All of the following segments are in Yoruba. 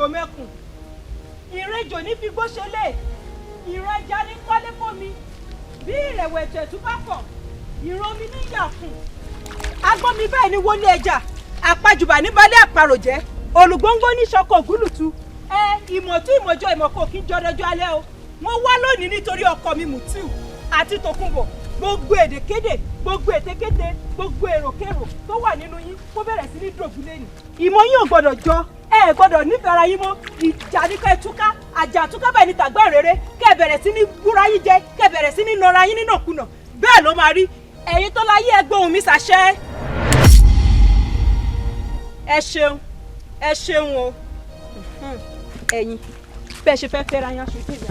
ògo mẹ́kùn. Ìrẹ́jò ní fi gbó ṣẹlẹ̀. Ìrẹ́jà ní kọ́lé fómi. Bí ìrẹ̀wẹ̀tò ẹ̀tún bá kọ̀, ìran omi ní ìyàkùn. Agbọ́n mi bẹ́ẹ̀ ni wọlé ẹja. Àpajùbà ní balẹ̀ àparò jẹ́. Olùgbòǹgbò ní ṣọkọ ògúlùtù. Ìmọ̀tú ìmọ̀jọ ìmọ̀kò kí n jọdọjọ́ alẹ́ o. Mo wá lónìí nítorí ọkọ mi Mutiu àti Tòkunbọ̀. Gbogbo èdèkédè, gbogbo ètekéte, gbogbo èròkérò tó wà nínú yín kó bẹ̀rẹ̀ sí ní dògúnlé ni. Ìmọ̀ yín ò gbọ́dọ̀ jọ, ẹ gbọ́dọ̀ nífẹ̀ẹ́ ara yín mọ́. Ìjà ní kẹ́ túká, àjà túká bẹ́ẹ̀ ni tàgbà rere. Kẹ́ bẹ̀rẹ̀ sí ní búra yín jẹ, kẹ́ bẹ̀rẹ̀ sí ní nọra yín nínàkúnà. Bẹ́ẹ̀ ló máa rí. Ẹ̀yin tó láyé ẹgbẹ́ ohùn mi ṣàṣẹ. Ẹ ṣeun o. Ẹ̀yin bẹ́ẹ̀ ṣe fẹ́ fẹ́ra yín aṣọ ìkéde.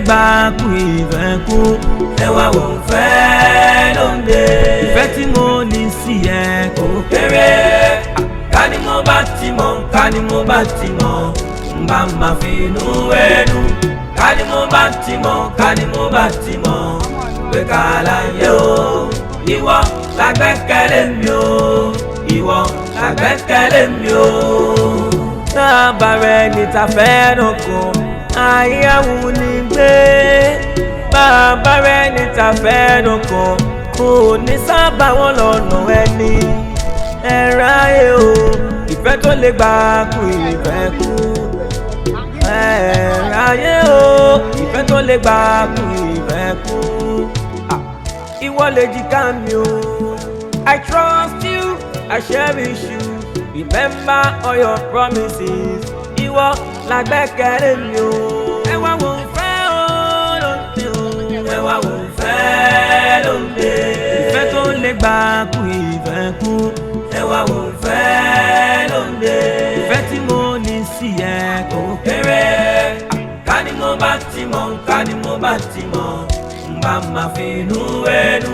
Gba kú ìfẹ́ kú ẹwà wò fẹ́ lóde. Ìfẹ́ tí mo ní sí ẹ kò kéré. Ká ní mo bá ti mọ̀, ká ní mo bá ti mọ̀, n bá máa fi inú ẹnu. Ká ní mo bá ti mọ̀, ká ní mo bá ti mọ̀, pé ká láyé o. Ìwọ lágbẹ́kẹ̀lé mi o, ìwọ lágbẹ́kẹ̀lé mi o. Sábà rẹ̀ ní ta fẹ́ràn kan. Àyàwó ni gbé bàbá rẹ̀ ní ta fẹ́ràn kan kò ní sábà wọn lọ́nà ẹni ẹ̀rọ ayé o ìfẹ́ tó lè gbà kú ìfẹ́ kú ẹ̀rọ ayé o ìfẹ́ tó lè gbà kú ìfẹ́ kú ìwọ lè jìkà mi o. I trust you, I cherish you, remember all your promises. Ìwọ lágbẹ́kẹ̀lé mi o. Ẹwà wò fẹ́ o lóde o. Ẹwà wò fẹ́ lóde. Ìfẹ́ tó lè gbà kú ìfẹ́ kú. Ẹwà wò fẹ́ lóde. Ìfẹ́ tí mo ní sí ẹ kò kéré. Ká ní mo bá ti mọ̀, ká ní mo bá ti mọ̀, n bá máa fi inú ẹnu.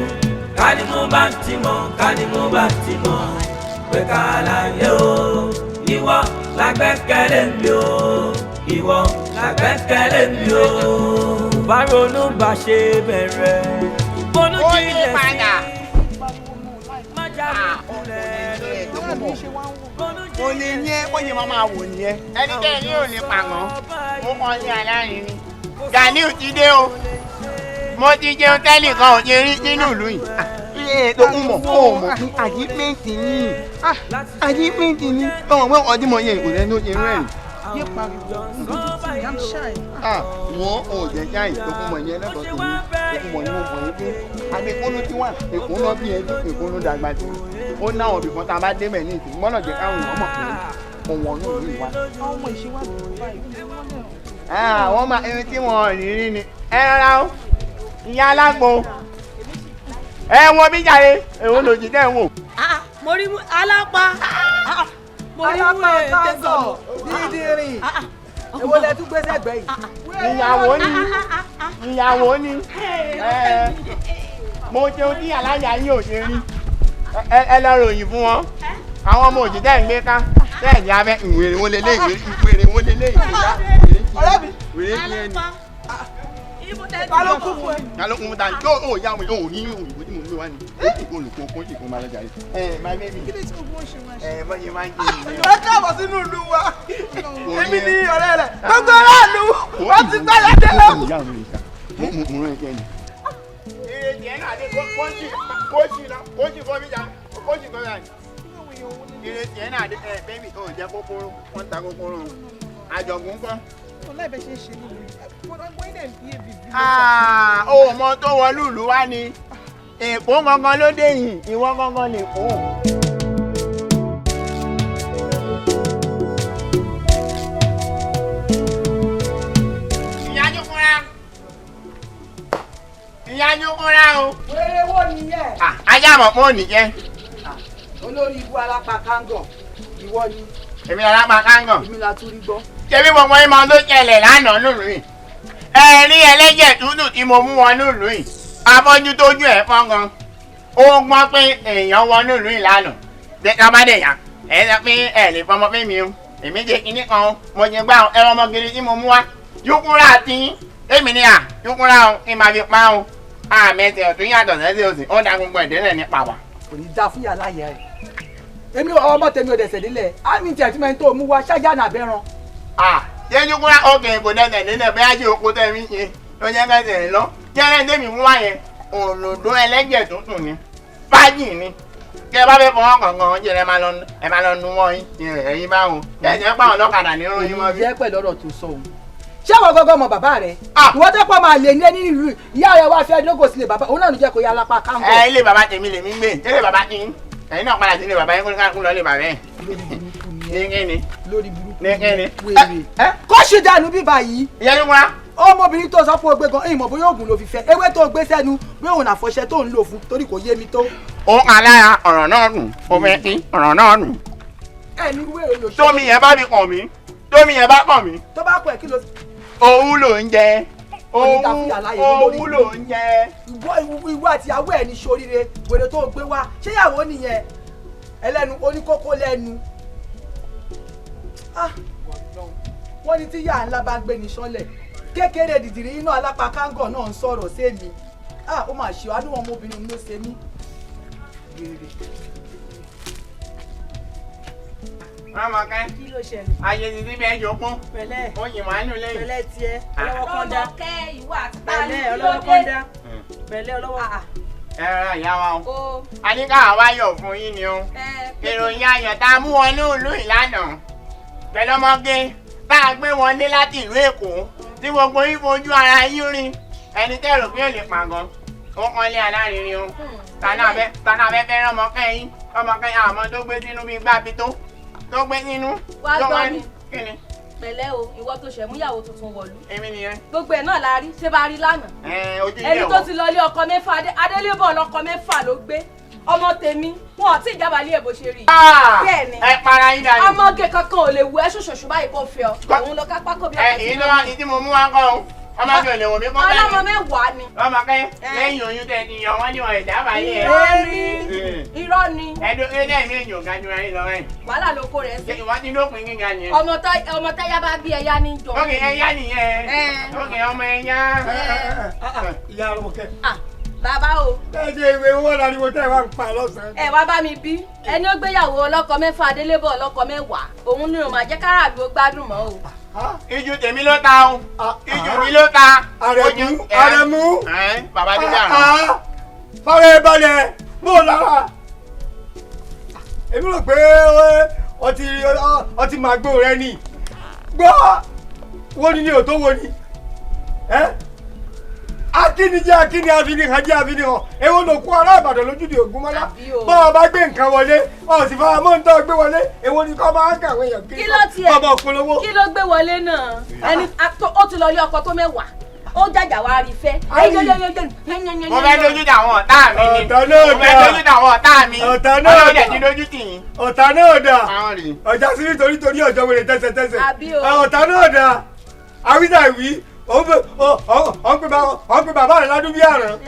Ká ní mo bá ti mọ̀, ká ní mo bá ti mọ̀, pé ká láyé o. Ìwọ lágbẹ́kẹ̀lé mi o, ìwọ lágbẹ́kẹ̀lé mi o. Bá ronú bá ṣe bẹ̀rẹ̀, bonú jílẹ̀ sí. Má jáwé kulẹ̀ lórí. O lè ní ẹ, ó yẹ máa wò ní ẹ. Ẹnikẹ́ni ò lè pàgọ́, ó kàn ní alárin ni. Ganiu ti dé o, mo ti jẹun tẹ́lẹ̀ kan ò ṣe rí nínú ìlú yìí. Tó ń mọ̀ ó mọ̀ fún àjípéǹtì ni àjípéǹtì ni ọmọ pé ọdún mọ̀ yẹn kò lẹ́nu ó ṣe rẹ́rìn. Yé pariwo, I'm shy. Wọ́n ò jẹ́ ṣáì tó fún mọ̀ yẹn lẹ́kọ̀ọ́ tó ní tó fún mọ̀ ní mọ̀ yẹn pé Adékúnlé tí wà Èkúnlé bí ẹbí Èkúnlé dàgbà tí ó ná àwọn ibìkan tá a bá dé mẹ́ ní ìsìn gbọ́dọ̀ jẹ́ káwọn èèyàn mọ̀ pé òun ọ̀nà òun ìwà. Àwọn ọmọ ìṣèwádìí báyìí. Àwọn máa ẹni tí wọ́n rí rí ni ẹ rárá o ìyá alágbo ẹ wọ́n bí jàre èwo lòdì tẹ́ ń wò. Mo rí alápá. Mo rí alápá ọ̀tá dídìrín. èwo lẹ tún gbé sẹ́gbẹ́ yìí. ìyàwó ni mo jẹun tí aláya yín ò ṣe rí ẹ lọ ròyìn fún wọn àwọn ọmọ òjì tẹ́ ń gbé ká tẹ́ ẹ̀ ní abẹ́ ìwèrè wọn lélẹ́ ìwèrè wọn lélẹ́ ìwèrè ọ̀rẹ́ mi wèrè kí ẹni. ta ló kún fún ẹ. ta ló kún fún ta ni yóò yá wọn yóò ní òyìnbó tí mo gbé wá ni ó kì í olùkọ́ kó sì kún máa lọ́jà rẹ̀. my baby kí ni tí gbogbo wọn ṣe máa ṣe. bọ́yìí máa ń jẹ ìwé. ẹ káàbọ̀ sínú ìlú wa èmi ni ọ̀rẹ́ rẹ̀ gbogbo aráàlú wọ́n ti gbá ládé lọ. mo rán ẹ̀kẹ́ ni. ìrètí ẹ̀ náà dé kóòtù fọ́ mi jà kóòtù kọ́ mi jà ìrètí ẹ̀ náà dé bẹ́ẹ̀mì tó ń jẹ́ kókóró wọ́n ta kókóró àjọ̀gún kọ́. ọláìbẹ̀ ṣe ń ṣe nínú ó mọ tó wọlú ìlú wa ni èkó gangan ló dé yìí ìwọ gangan lè kó. ìyájú kúnra o. wéré wo nìyẹn. ajá mọ̀ pé ò ní jẹ́. olórí ibú alápá kángọ̀ ìwọ ni. èmi alápá kángọ̀. èmi la tún rí gbọ́. ṣebí gbogbo yín máa tó ṣẹlẹ̀ lánàá nílùú yìí. ẹ̀rí ẹlẹ́jẹ̀ tútù tí mo mú wọn nílùú yìí. afọ́jú tójú ẹ̀ fọ́ngàn. ó gbọ́n pé èèyàn wọ nílùú yìí lánàá. ká bá dẹ̀ yá ẹ̀ sọ pé ẹ̀ lè fọmọ pé mi o. èmi jẹ kinní kan o. mo jẹ gbá ẹ̀rọ ọmọgiri tí mo mú wá. yúkúrà àti èmi ni yúkúrà o kí n máa fi pa o. mẹ́tẹ̀ ọ̀tún yàtọ̀ sẹ́sẹ̀ òsì ó da gbogbo ìdílé ní pàwà. kò ní dá fún yàrá yẹn rẹ̀ èmi ọmọ tèmi ò dẹ̀sẹ̀ nílẹ̀ àmì tí ẹ̀tí mẹ́rin tó mú wá ṣáájà náà bẹ́ràn. jẹ́jú kúrá òkè kò dẹ̀sẹ̀ nílẹ̀ bẹ́ẹ̀ jẹ́ oko tẹ̀mí ṣe ló jẹ́ kẹsẹ̀ lọ. jẹ́rẹ́ tèmi mú wá yẹn òlòdó ẹlẹ́jẹ̀ tuntun ni fájì ni kí ẹ bá fẹ́ fọwọ́ kankan jẹ́ ẹ máa lọ nu wọ́n yín ẹ̀yin báwo jẹ́ pàwọn ọlọ́kadà ní irun yín wọ́n bí. ìyẹ́ pẹ̀lú ọ̀rọ̀ tó sọ òun ṣé àwọn gọ́gọ́ mọ bàbá rẹ̀ ìwọ tẹ́ pọ̀ máa lè ní ẹni nílùú ìyá rẹ̀ wá fẹ́ lógo sílé bàbá òun náà ló jẹ́ kó yá lápá káńgọ̀. ilé bàbá tèmi lèmi gbé ilé bàbá yín ẹ̀yin náà padà sí ilé bàbá yín kó ní ká kún lọ ilé bàbá yẹn. lórí burúkú wèrè. kó ṣe dànù bíbá yìí. ìyá ló wá. ọmọbìnrin tó sọ fún ogbe gan ìmọ̀ bóyá oògùn ló fi fẹ́ ewé tó gbé sẹ́nu bí òun àfọṣẹ tó ń lò fún torí kò yé mi tó. ó kà lára ọ̀rọ̀ náà nù ó fẹ́ kí ọ̀rọ̀ náà nù. ẹni wéèrè ló ṣe. tómi yẹn bá fi kàn mí tómi yẹn bá kàn mí. tó bá pẹ̀ kí ló. òun ló ń jẹ òun ló ń jẹ. ìwọ àti ìyàwó ẹ̀ ní ṣoríire wèrè tó gbé wá ṣé ìyàwó nìyẹn ẹlẹ́nu oníkókó lẹ́nu. wọ́n ní tí yàrá ńlá bá gbé ní sọ́lẹ̀ kékeré dìdìrí iná alápá kángọ̀ náà ń sọ̀rọ̀ sí èmi ó mà ṣe àánú ọmọbìnrin ló ṣe mí. Mama kan. Kí ló ṣẹlẹ̀? Ayé ti ti bẹ́ẹ̀ jọ pọ́n. Pẹ̀lẹ́. Ó yìn wá nù lẹ́yìn. Pẹ̀lẹ́ tiẹ̀. Ọlọ́wọ́ kan dá. Ọlọ́kẹ́ ìwọ àti Pẹ̀lẹ́ ọlọ́wọ́ kan dá. Pẹ̀lẹ́ ọlọ́wọ́. Ẹ rárá ìyá wa o. A ní káà wá yọ̀ fún yín ni o. Ìròyìn ayọ̀ tá a mú wọn ní ìlú ìlànà. Pẹ̀lú ọmọge tá a gbé wọn dé láti ìlú Èkó. Tí gbogbo yín fojú ara yín rí. Ẹni tẹ́ rò pé ò lè pàgọ́. Ó kàn lé alárinrin o. Tànà abẹ́ fẹ́ràn ọmọkẹ́ yín. Ọmọkẹ́ yín àwọn tó gbé sínú bíi gbá pitó. Tó gbé nínú. Wá gbọ́ mi. Kí ni? Pẹ̀lẹ́ o, ìwọ tó ṣẹ̀ múyàwó tuntun wọ̀lú. Èmi nìyẹn. Gbogbo ẹ̀ náà la rí, ṣé bá rí lánàá? Ojú ilé Ẹni tó ti lọ ilé ọkọ mẹ́fà, Adélébọ̀ lọkọ mẹ́fà ló gbé. Ọmọ tèmi, wọn ò tí ìjábàlẹ̀ ẹ̀ bó ṣe rí. Bẹ́ẹ̀ni. Ẹ para yín dànù. Ọmọge kankan ò lè wù ẹ́ ṣoṣoṣo báyìí kó fi ọ. Òun lọ kápá kó bí ọkọ èyí ló wá ní tí mo mú wá kọ́ o. Ọmọge ò lè wò mí kọ́ bẹ́ẹ̀ ni. Ọlọ́mọ mẹ́wàá ni. Ọmọkẹ́ lẹ́yìn oyún tẹ̀ ti yàn wọ́n ní wọn ìjábàlẹ̀ ẹ̀. Irọ́ ni. Ẹ̀dùn ilé mi èèyàn ga ju ayé lọ rẹ̀. Wàhálà ló kó rẹ̀ sí. Ìwádìí lópin gíga nìyẹn. Ọmọ táyà bá bí ẹyá ní jọ. Ókè ẹyá nìyẹn. Ókè ọmọ ẹyá. Ìyá Arúmọkẹ́. Bàbá o. Bẹ́ẹ̀ ni ìwé owó láriwo tẹ́ ẹ wá ń pa lọ́sàn-án. Ẹ wá bá mi bí. Ẹni ó gbéyàwó ọlọ́kọ mẹ́fà Adélébọ̀ ọlọ́kọ mẹ́wàá. Òun ni òun máa jẹ́ káràbí ó gbádùn mọ́ o. Ijú tèmi ló ta o. Ijú mi ló ta. Aremu. Bàbá ti dàrú. Fọ́rẹ́ balẹ̀ bó lára. Èmi rò pé ọtí máa gbó rẹ ni. Gbọ́ wo ni ò tó wo ni. Akíni jẹ́ akíni àfinihàn jẹ́ àfinihàn. Èwo ló kó ará Ìbàdàn lójúde Ògúnmọ́lá. Bọ́ọ̀ bá gbé nǹkan wọlé, ọ̀ sì fara mọ́ ń tọ́ gbé wọlé. Èwo ni kọ́ máa ń kàwé yàn kí ló tiẹ̀ bàbá òpolówó. Kí ló gbé wọlé náà? Ẹni ó ti lọ ilé ọkọ tó mẹ́wàá. ó jàjà wá rí fẹ́. mo fẹ́ lójú tàwọn ọ̀tá mi ni mo fẹ́ lójú tàwọn ọ̀tá mi ọlọ́run jẹ̀ ti lójú tì yín. ọ̀tá náà dà ọjà sí nítorí ọjọ́ wẹ̀rẹ̀ tẹ́sẹ̀tẹ́sẹ̀ ọ̀tá náà dà àwídàwí ọ̀n pè bàbá rẹ̀ l'Adubiaran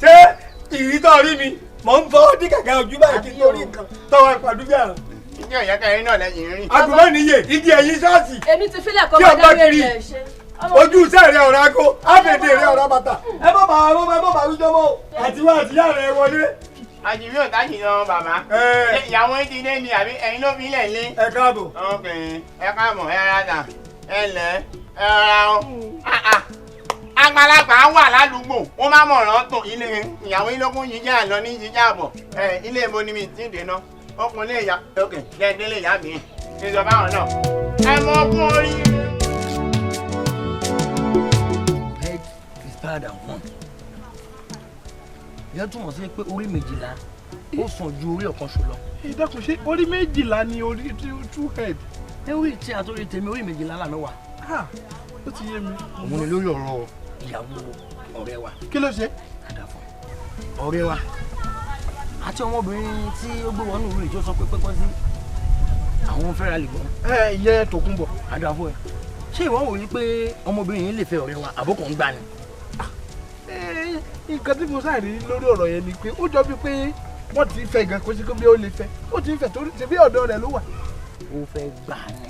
ṣé ìrítọ́ rí mi mò ń fọ́ ní kàkà ojú báyìí kí n tó rí nǹkan tọ́wọ́ ipò Adubiaran. ìjọ ìyá kẹrin náà lẹ́yìn rìn. àgùnbọ́n níyè igi ẹ̀yìn ṣọ́ọ̀ṣì èmi ti fílẹ̀ kọ́ bá dáwé rẹ̀ ṣe. ojú iṣẹ́ rẹ̀ ọ̀rọ̀ ago ábèdè rẹ̀ ọ̀rọ̀ bàtà ẹ bọ́ bàbá wọn ẹ bọ́ bàbá wíjọ́ mọ́ àtiwá àtìyá rẹ̀ wọlé. àjìbí ò tájì lọ bàbá ìyàwó ti dé ni àbí ẹ̀yin ló fi lẹ̀ lé. ẹ káàbọ̀. ẹ káàbọ̀ ẹ rárá ẹ lẹ́ ẹ rárá o. àgbàlagbà wà ládùúgbò wọ́n má mọ̀ràn tó ilé ìyàwó ilógún yìí jẹ́ àlọ́ ní jíjà àbọ̀ ilé ibo ni mi ti dènà ọkùnrin ìyá òkè jẹ́ délé ìyá mi ìjọba àwọn náà ẹ mọ ọkùn orí. head is better than one. ìyẹn túmọ̀ sí pé orí méjìlá ó sàn ju orí ọ̀kan ṣo lọ. ìdákun ṣe orí méjìlá ni orí two head. ẹ orí tí a tó rí tèmi orí méjìlá lànà wà. ó ti yé mi. òun ni lórí ọ̀rọ̀ ìyàwó ọ̀rẹ́ wa. kí ló ṣe. àdàfọ̀ ọ̀rẹ́ wa àti ọmọbìnrin tí ó gbé wọnú ìwé tí ó sọ pé pẹ́pẹ́ sí àwọn fẹ́ra lè gbọ́n. ìyẹn Tòkunbọ̀. àdàfọ̀ ẹ̀ ṣé ìwọ wò yí pé ọmọbìnrin yìí lè fẹ́ ọ̀rẹ́ wa àbókò ń gbà ni. nǹkan tí mo sáré lórí ọ̀rọ̀ yẹn ni pé ó jọ bíi pé wọ́n ti fẹ́ gan kó sí pé bí ó lè fẹ́ ó ti ń fẹ́ torí ṣe bí ọ̀dọ̀ rẹ̀ ló wà. ó fẹ́ gbà ni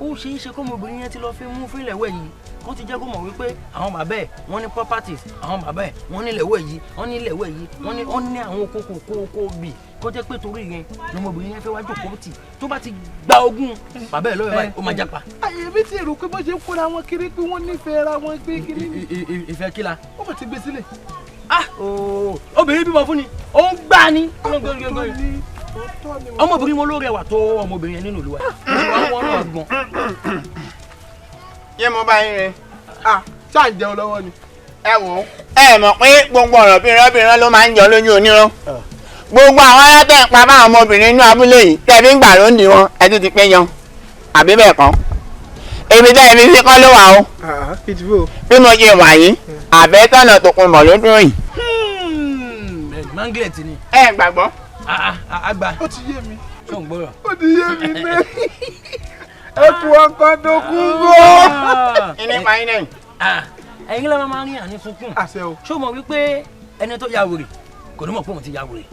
ó ṣe é ṣe kó ọmọbìnrin yẹn ti lọ fi mú fílẹ̀ wẹ̀ yìí wọ́n ti jẹ́ kó mọ̀ wípé àwọn bàbá ẹ̀ wọ́n ní properties àwọn bàbá ẹ̀ wọ́n ní ilẹ̀wẹ̀ yìí wọ́n ní ilẹ̀wẹ̀ yìí wọ́n ní àwọn kókó bì kó jẹ́ pé torí yẹn ọmọbìnrin yẹn fẹ́ wá jókòó tì tó bá ti gba ogún bàbá ẹ̀ lọ́wọ́ báyìí ó máa jápa. èmi ti rò pé bó ṣe ń fúnra wọn kiri pé wọ́n nífẹ̀ẹ́ ra wọn gbé kiri. ìfẹ́ kí la. ó bá ti gbé sílẹ̀. obìnrin bímọ fún ni ó ń gbá ni. ọmọbìnrin mo ló rẹwà tó ọmọbìnrin yẹn nínú ìlú wa wọn náà gbọ́n. yé mo bá yín rẹ. ṣáà ń jẹun lọ́wọ́ ni. ẹ wò ó ẹ mọ̀ pé gbogbo ọ̀rọ̀ bìnrin ló máa ń jọ lójú onírọ́ gbogbo àwọn alátẹ̀ ń pa báwọn ọmọbìnrin inú abúlé yìí tẹ̀bí ń gbà ló ń di wọn ẹ tún ti pé yan àbí bẹ́ẹ̀ kọ́ èmi tẹ́ ẹni sí kọ́ ló wà o bí mo ṣe wà yìí àbẹ́tọ̀nà Tòkunbọ̀ ló dúró yìí. manglet ni. ẹ gbàgbọ́. àgbà. ó ti yé mi. ṣé o ń gbọ́rọ̀. ó ti yé mi bẹ́ẹ̀. ẹ kú ọkọ Tòkunbọ̀. ilé pa iná yìí. ẹ̀yin lọ́wọ́ máa ń rí àní sunkún. àṣẹ o. ṣé o mọ̀ wípé ẹni tó ya wèrè kò ní mọ̀ pé òun ti ya wèrè.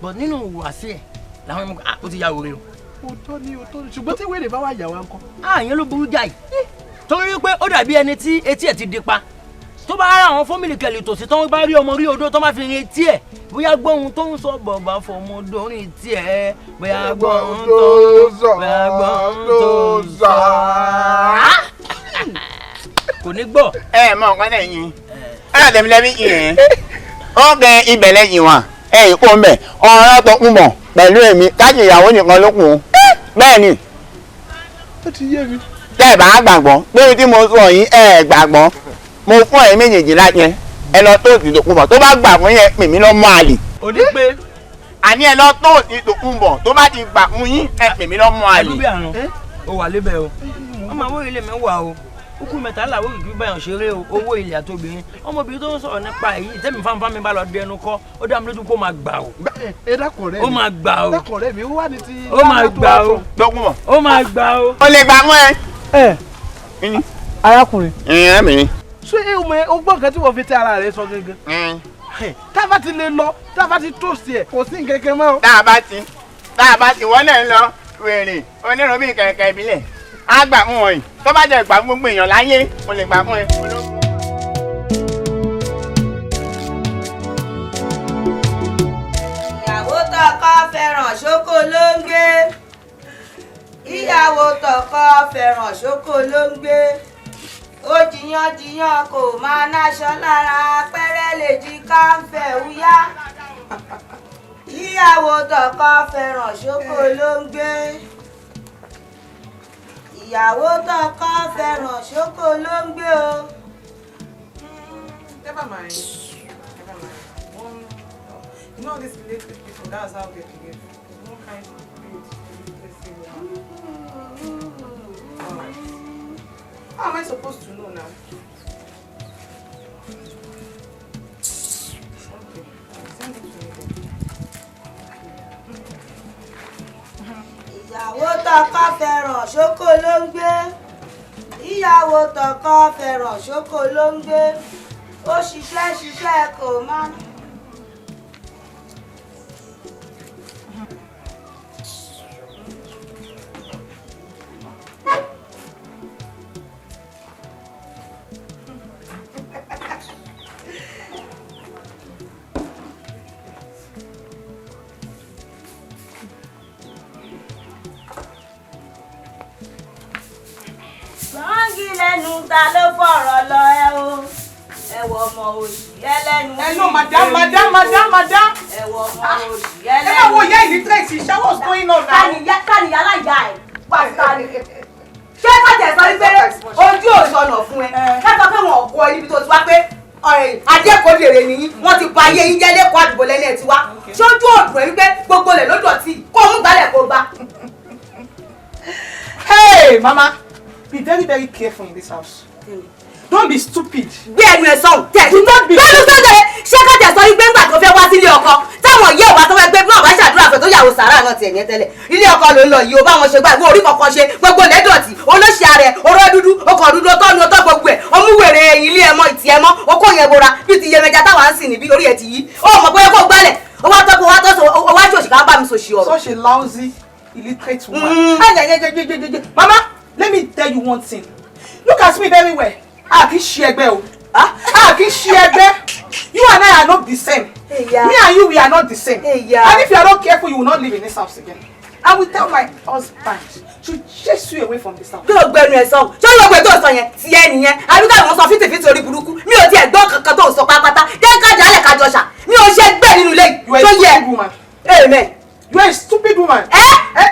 but nínú ìhùwàsí ẹ̀ làwọn ẹ̀mọ́ ó ti ya wèrè o. òótọ́ ni ṣùgbọ́n tí wèrè bá wà yà wá ńkọ́. ìyẹn ló burú jáì torí pé ó dàbí ẹni tí etí ẹ̀ ti di pa tó bá rà àwọn fọ́mìlì kẹlẹ̀ tòsí tó ń bá rí ọmọ rí odó tó bá fi rin etí ẹ̀ bóyá gbóhun tó ń sọ bọ̀bá fọmọ dórin etí ẹ̀ bóyá gbóhun tó ń sọ bóyá gbóhun tó ń sọ. kò ní gbọ́. ẹ mọ nǹkan tẹ̀ yín ẹ lọ tẹ̀mí lẹ́bí yìí ó gẹ ibẹ̀ lẹ́yìn wa ẹ̀yìn kó ń bẹ̀ ọ̀rọ̀ Tòkunbọ̀ pẹ̀lú èmi káàkiri ìyàwó nìkan ló kù bẹ́ẹ̀ ni. ó ti yé mi. tẹ́ ẹ bá gbàgbọ́ pé tí mo sọ yìí ẹ gbàgbọ́ mo fún ẹ méjèèjì lájẹ ẹ lọ tó ti Tòkunbọ̀ tó bá gbà fún yẹn pè mí lọ́mọ àlè. ó ní pé. àní ẹ lọ tó ti Tòkunbọ̀ tó bá ti gbà fún yín ẹ pè mí lọ́mọ àlè. Adubiaran ó wà lébẹ̀ o ọmọ àwọn ilé mi wà o kúkú mẹ́ta làwọn òkìkí báyọ̀ ṣeré o owó ilẹ̀ àtòbìnrin ọmọbìnrin tó ń sọ̀rọ̀ nípa èyí tẹ́mi fáńfáń mi bá lọ dẹnu kọ́ ó dá mi lójú kó máa gbà o. ẹ dákun rẹ mi ó máa gbà o. dákun rẹ mi ó wà ní ti. ó máa gbà o. Tòkunbọ̀. ó máa gbà o. o lè gbà mọ́ ẹ. arákùnrin. ẹ mi. ṣé o gbọ́ nǹkan tí wọ́n fi tẹ ara rẹ sọ gẹ́gẹ́. tá a bá ti lè lọ tá a bá ti tó sí ẹ kò sí nǹkan kan mọ́. tá a bá ti wọ́n náà ń lọ wèrè onírun bíi kẹ̀kẹ́ ìbílẹ̀ á gbà fún wọn yìí tó bá jẹ́ ìgbà gbogbo èèyàn láyé mo lè gbà fún ẹ. ìyàwó tọkọ fẹ́ràn ṣókó ló ń gbé ìyàwó tọkọ fẹ́ràn ṣókó ló ń gbé ó jiyàn kò máa náṣọ lára pẹ́rẹ́ lè jí káńfẹ̀ wúyá ìyàwó tọkọ fẹ́ràn ṣókó ló ń gbé ìyàwó tọkọ fẹ́ràn ṣókó ló ń gbé o. Never mind. You know this village people, that's how they behave. No kind of How am I supposed to know now? Okay, send it to me then. Ìyàwó tọkọ fẹ́ràn ṣókó ló ń gbé. Ìyàwó tọkọ fẹ́ràn ṣókó ló ń gbé. Ó ṣiṣẹ́ kò má. Sọ́ngì lẹ́nu ta ló fọ̀rọ̀ lọ ẹ o. Ẹ wọ ọmọ òṣì ẹlẹ́nu. Hello, madam. Ẹ wọ ọmọ òṣì ẹlẹ́nu. Ẹ máa wo ìyá illiterate ìṣá, what's going on now? Tani yàrá ìyá ẹ̀ wá sáré. Ṣé kájẹ̀ sọ wípé ojú òṣọ̀nà fún ẹ? Kẹ́kọ̀ọ́ pé wọn kọ ẹ níbi tó ti wá pé Adékòlèrè nìyí, wọ́n ti pa ayé yín jẹ́ lẹ́kọ̀ọ́ àdúgbò lẹ́ni ẹ̀ ti wá. Ṣojú òdùn ẹ wípé gbogbo lẹ̀ ló dọ̀tí kó mú gbálẹ̀ kó gbá. Hey, Mama, be very, very careful in this house. Don't be stupid. Gbé ẹnu ẹ sọ̀hún tẹ̀. Bẹ́ẹ̀ni sọ́dọ̀ ṣé kájẹ̀ sọ wípé ńgbà tó fẹ́ wá sílé ọkọ táwọn yẹ́ òwá tó fẹ́ gbé bí wọ́n bá ṣàdúrà fẹ́ tó yàwó sàrà náà tiẹ̀ ní tẹ́lẹ̀. Ilé ọkọ ló ń lọ yìí o bá wọn ṣe gbà ìwọ orí kankan ṣe gbogbo lẹ́dọ̀tì olóṣì ààrẹ oró dúdú ọkọ̀ dúdú ọtọ́nu ọtọ́ gbogbo ẹ̀ ọmúwèrè ilé ẹ̀mọ́ ìtì ẹ̀mọ́ okó yẹn bora bí ti yẹmẹja táwa ń sìn níbi orí ẹ̀ ti yí ó mọ̀ pé kó gbálẹ̀ ó wá tọ́kọ wá tọ́sọ ó wá ṣòṣì ká bá mi sòṣì ọ̀rọ̀. Such a lousy, illiterate woman. Mama, let me tell you one thing. Look at me very well. I kì í ṣe ẹgbẹ́ o. I kì í ṣe ẹgbẹ́. You and I are not the same. Me and you, we are not the same. And if you are not careful, you will not live in this house again. I will tell my husband to chase you away from this house. Kí ló gbẹnu ẹ sọ? Ṣé yóò gbé tó sọ yẹn? Ti ẹ nìyẹn. Àbíká ìwọ̀n sọ fìtìfìtì orí burúkú. Mi ò tiẹ̀ gbọ́ kankan tó sọ pátápátá. Jẹ́ kájà alẹ̀ kájọ ṣà. Mi ò ṣe gbẹ́ nínú ilé yìí. You are a stupid woman. Amen. You are a stupid woman.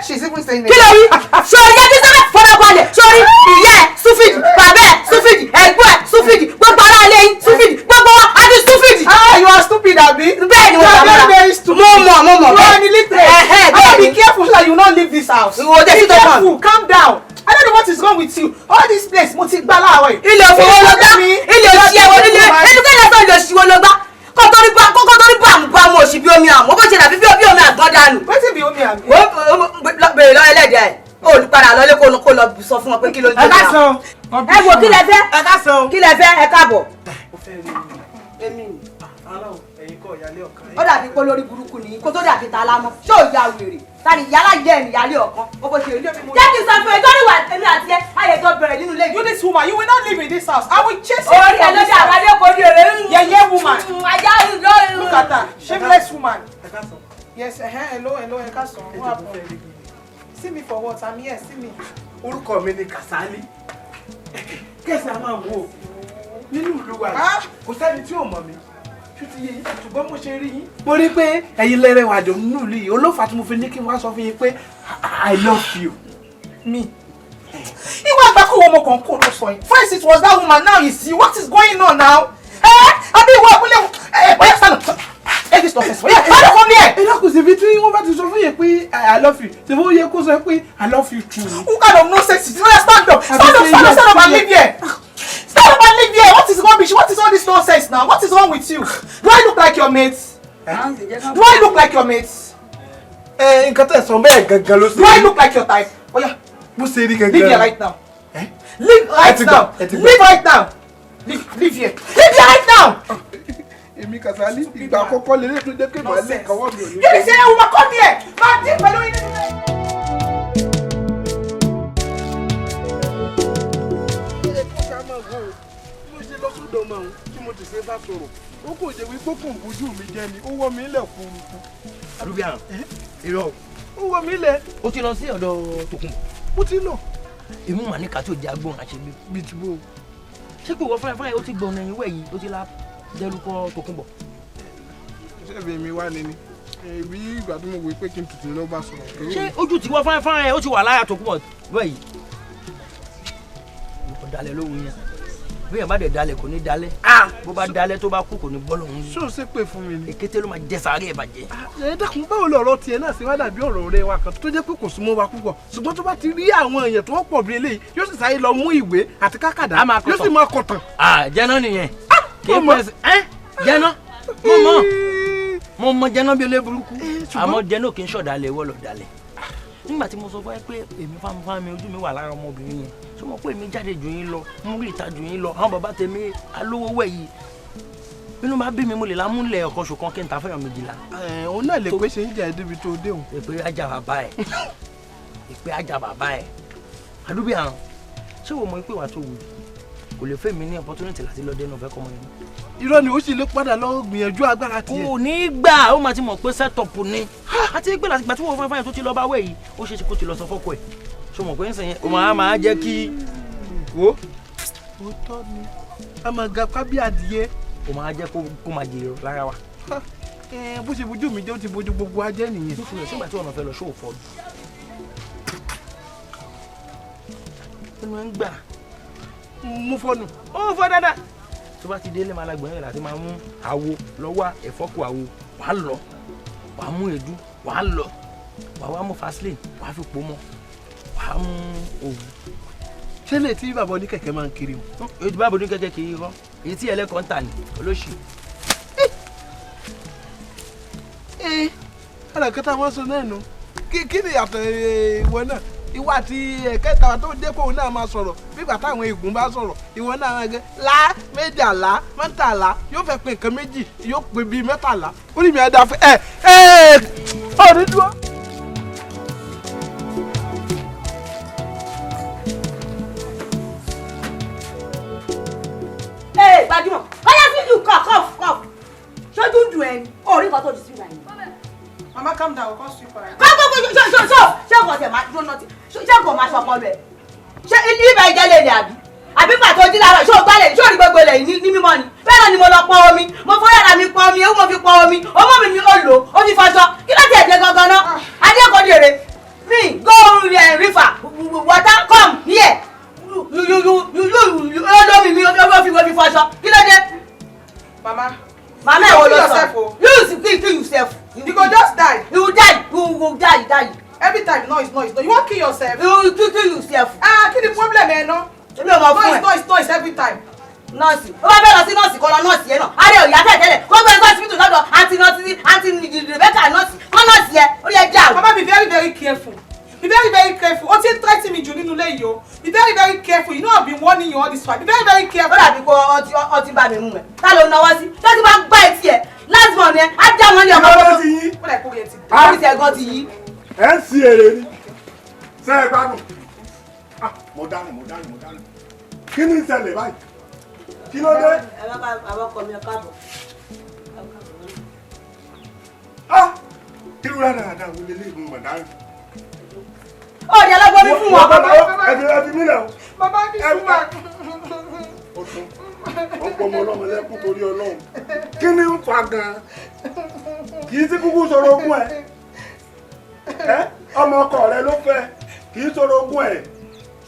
She's even saying it. Kí ló rí? Ṣé o yẹ kí sọ́dọ̀ fọlọ́balẹ̀? Ṣé o rí ìyá ẹ̀ súfìdì, bàbá ẹ̀ súfìdì, ẹ̀gbọ́n ẹ̀ súfìdì, gbogbo ará ilé yín súfìdì, gbogbo wa á di súfìdì. You are stupid, Abi. Bẹ́ẹ̀ ni mo sọ very, very stupid. Mo mọ̀. You are an illiterate. Be careful so that you will not leave this house. Be careful. Calm down. I don't know what is wrong with you. All this place, mo ti gbá láàárọ̀ yìí. Ilé òfin ló gbá. Ilé òsì ẹ̀wọ̀n ilé ẹnukẹ́lẹ́ sọ ilé òsì wo ló gbá. Kọ́tọ́rí bá mu òsì bí omi àmọ́ bó ṣe dàbí bí omi àgbọ̀n dànù. Wetin be omi àmì? Bèrè lọ ẹlẹ́dẹ̀ ẹ̀. Olùpadà lọlé kó lọ sọ fún wọn pé kí ló ń jẹ. Ẹ ká sọ. Ẹ wo kí lẹ fẹ́? Ẹ ká sọ. Kí lẹ fẹ́? Ẹ káàbọ̀. Ó fẹ́ rí mi. Èmi ni. Aláwọ̀ ẹ̀yin kọ́ ìyálé ọ̀kan. Ó dàbí pé lórí burúkú nìyí kó tó dàbí ta lámọ́. Ṣé ò ya wèrè? Tani yálà jẹ́ ẹ̀mí yálé ọ̀kan. Ó bó ṣe rí. Jẹ́ kí n sọ fún ẹ torí wà èmi àti ẹ ayẹ̀jọ bẹ̀rẹ̀ nínú ilé. You this woman, you will not live in this house. I will chase you Orí ẹ from ló this dé àbádé house. kò ní èrè. Yẹ̀yẹ́ woman. Ajá ìlú. Look at her. Shameless woman. Ẹ ká sọ. Yes, hello, ẹ ká sọ. What happened? See me for what? I'm here, see me. Orúkọ mi ni Kàsálí. Kẹ́sì a máa wò ó. Nínú ìlú wa kò sẹ́ni tí ò mọ̀ mí. Ṣùgbọ́n mo ṣe rí yín. Mo rí pé ẹ̀yin lẹ́rẹ̀ wà jọ nínú ìlú yìí. Olófà tí mo fi ní kí n wá sọ fún yín pé I love you. Me. Ìwọ àgbákò ọmọ kan kò ló sọ yín. First it was that woman, now you see what is going on now? Àbí ìwọ àbúlé bóyá stand up. This nonsense. Stand up from here. Ẹ dákun sí ibi tí wọ́n bá ti sọ fún yín pé I love you. Ṣé ó yẹ kó sọ pé I love you too? Who kind of nonsense is this? Stand up. Stand up and leave here. Stand up and leave here. What is rubbish? What is all this nonsense now? What is wrong with you? Do I look like your mates? Do I look like your mates? Nǹkan tẹ̀ sọ bẹ́ẹ̀ gangan ló ṣe. Do I look like your type? Oh yeah. Mo ṣe rí gangan. Leave here right now. Leave right now. Leave right now. Leave here. Leave here right now. Èmi Kàsálí ìgbà àkọ́kọ́ lélẹ̀ tó jẹ́ pé màá lè kọ́wọ́ mi ò ní. You dey say that woman come here. Máa dín pẹ̀lú ilé nílé. Mo ṣe lọ sọ́dọ̀ ọmọ òun tí mo ti ṣe bá sọ̀rọ̀. Ó kò jẹ́ wípé kò ń bójú mi jẹ́ ni. Ó wọ́ mi lẹ̀ kúrukú. Adubiaran. Irọ́. Ó wọ́ mi lẹ̀. O ti lọ sí ọ̀dọ̀ Tòkunbọ̀. Mo ti lọ. Èmi mà ní ká tí ò jẹ́ agbóhùn àṣegbé. Bí ti bó. Ṣé pé ìwọ fúnra ó ti gbọ̀nà ẹ̀yìn wẹ̀ yìí ó ti lá dẹ́rùkọ Tòkunbọ̀? Ṣé mi wá ni? Bí ìgbà tí mo wò pé kí n tutù ló bá sọ̀rọ̀. Ṣé ojú tí wọ́n fúnra ó ti wà láyà Tòkunbọ̀ wẹ̀ yìí? Ọ̀dàlẹ̀ lówó yẹn. bí yẹn bá dẹ̀ dalẹ̀ kò ní dalẹ̀ bó bá dalẹ̀ tó bá kú kò ní bọ́ lọ́hún. ṣé o ṣe pé fún mi ni. èkété ló máa jẹ sàárẹ̀ ìbàjẹ́. ẹ dákun báwo lọ̀rọ̀ tiẹ̀ náà ṣe wá dàbí ọ̀rọ̀ rẹ wa kan tó jẹ́ pé kò súnmọ́ wa púpọ̀ ṣùgbọ́n tó bá ti rí àwọn èèyàn tó pọ̀ bí eléyìí yóò sì sáré lọ mú ìwé àti kákàdá yóò sì máa kọ̀tàn. jẹ́nà nìyẹn jẹ́nà mo mọ jẹ́nà bí olé burúkú àmọ́ jẹ́nà kì í ṣọ̀dálẹ̀ ìwọ lọ̀dálẹ̀ nígbà tí mo sọ fún ẹ pé èmi fámi ojú mi wà lára ọmọbìnrin yẹn ṣé mo pé èmi jáde jù yín lọ mú rí ìta jù yín lọ àwọn bàbá tèmi alówó wẹ̀ yìí inú máa bí mi mo lè lámúlẹ̀ ọ̀kan ṣòkan kí n ta fẹ́yàn méjìlá. òun náà lè pé ṣe ń jẹ́ débi tó dé òun. ìpè ajá bàbá ẹ̀ Adubiaran ṣé wo mọ ìpè wà tó wù kò lè fẹ́ mi ní opportunity láti lọ dẹnu ọ̀fẹ́ kọ́mọ yẹn. irọ́ ni ó sì lè padà lọ gbìyànjú agbára tiẹ̀. kò ní gbà ó máa ti mọ̀ pé set-up ni àti pé látìgbà tí wọ́n fẹ́ fáyọ̀ tó ti lọ bá wẹ̀ yìí ó ṣeé ṣe kó ti lọ sọ fọ́kọ ẹ̀ ṣé mọ̀ pé ń sìn yẹn ó máa jẹ́ kí wo. òótọ́ ni a máa ga pábí adìyẹ. ó máa jẹ́ kó máa jèrè lára wa. bó ṣe bójú mi jẹ́ ó ti bójú gbogbo ajẹ́ nìyẹn. nítorí sígbà tí ọ̀nà fẹ́ lọ ṣó fọ́ọ̀dù. ẹnu ẹ̀ ń gbà. mú fọ́nù. ó fọ́ dáadáa. tó bá ti délé máa lágbọ̀n yẹn láti máa mú àwo lọ́wọ́ ẹ̀fọ́kù àwo wàá lọ wàá mú èédú wàá lọ wàá wá mú Vaseline wàá fi pò mọ́ wàá mú òwú. ṣé lè tí bàbá oníkẹ̀kẹ́ máa ń kiri o. èyí tí bàbá oníkẹ̀kẹ́ kiri rọ èyí tí ẹlẹ́kọ̀ọ́ ń tà ní olóṣì. ọ̀rọ̀ kẹta wọn sọ náà nù kí ni àtọ̀ ìwọ náà ìwọ àti ẹ̀kẹta tó dé kóun náà máa sọ̀rọ̀ nígbà táwọn ègún bá sọ̀rọ̀ ìwọ náà máa gẹ lá méjàlá mẹ́tàlá yóò fẹ́ pe nǹkan méjì yóò pe bíi mẹ́tàlá ó ní mi ẹ̀ dá fún ọ̀rí dúró. Gbajúmọ̀ báyà sí ìlú kọ̀ọ̀kọ̀ ṣojú dùn ẹ̀ ní orí kan tó ti sí ìgbà yìí. Mama, calm down. We'll come sweep her. Ṣé kò tẹ̀ máa dúró náà tí ṣé kò máa ṣọpọ̀ rẹ̀? Ṣé ibà ìjẹ́lẹ̀ ni àbí? Àbí pàtó ojú láàárọ̀ ṣé o gbálẹ̀ ṣé o rí gbogbo ilẹ̀ ní mímọ́ ni? Bẹ́ẹ̀ náà ni mo lọ pọn omi, mo fọ́ yàrá mi pọn omi, ewu mo fi pọn omi, ọmọ mi ó lò ó fi fọṣọ. Kí ló ti ẹ̀jẹ̀ gangan náà? Adékòdèrè me go river water come here. Olómi mi ó fi fọṣọ. Kí ló dé? Mama. Mama, you kill yourself. You go just die. You will die. You will die. Every time noise. You won't kill yourself. You kill yourself. Kill the problem, eh, no? Noise every time. Nọ́ọ̀sì. Ó bá fẹ́ lọ sí nọ́ọ̀sì kan lọ nọ́ọ̀sì yẹn náà. Adé òyà tẹ̀tẹ̀lẹ̀. Kó gbé nọ́ọ̀sì fi tù lọ́dọ̀ àǹtí Rebecca nọ́ọ̀sì. Kọ́ nọ́ọ̀sì yẹn. Ó yẹ já. Mama, be very, very careful. Be very, very careful. Ó ti ń threaten me jù nínú ilé yìí o. Be very, very careful. You know I've been warning you all this while. Be very, very careful. Ó dàbí kó ọtí bá mi mú ẹ̀. Ká ló náwó sí. Ṣé ti máa gbá etí ẹ̀? Last month yẹn, á já wọn ní ọmọ ọmọ ti yí. Ó dà kó yẹ ti. Orí ti ẹ̀gán ti yí. ẹ ń sí èrè ni ṣe é gbádùn. mo dánù. Kí ni ń ṣẹlẹ̀ báyìí? Kí ló dé? Àwọn ọkọ mi káàbọ̀. Kí ló rẹ̀ dáadáa wọlé ilé ìgbìmọ̀ mọ̀dánù? Ó di alágbó mi fún wọn. Ẹ fi mílẹ̀ o. Bàbá ní súnmọ́. Ó tún ó pọ̀ ọmọ ọlọ́mọ lẹ́kùn torí Ọlọ́run. Kí ni ń fa gan-an? Kì í sí kúkú sọ̀rọ̀ ogún ẹ̀. Ọmọ ọkọ rẹ ló fẹ́ kì í sọ̀rọ̀ ogún ẹ̀.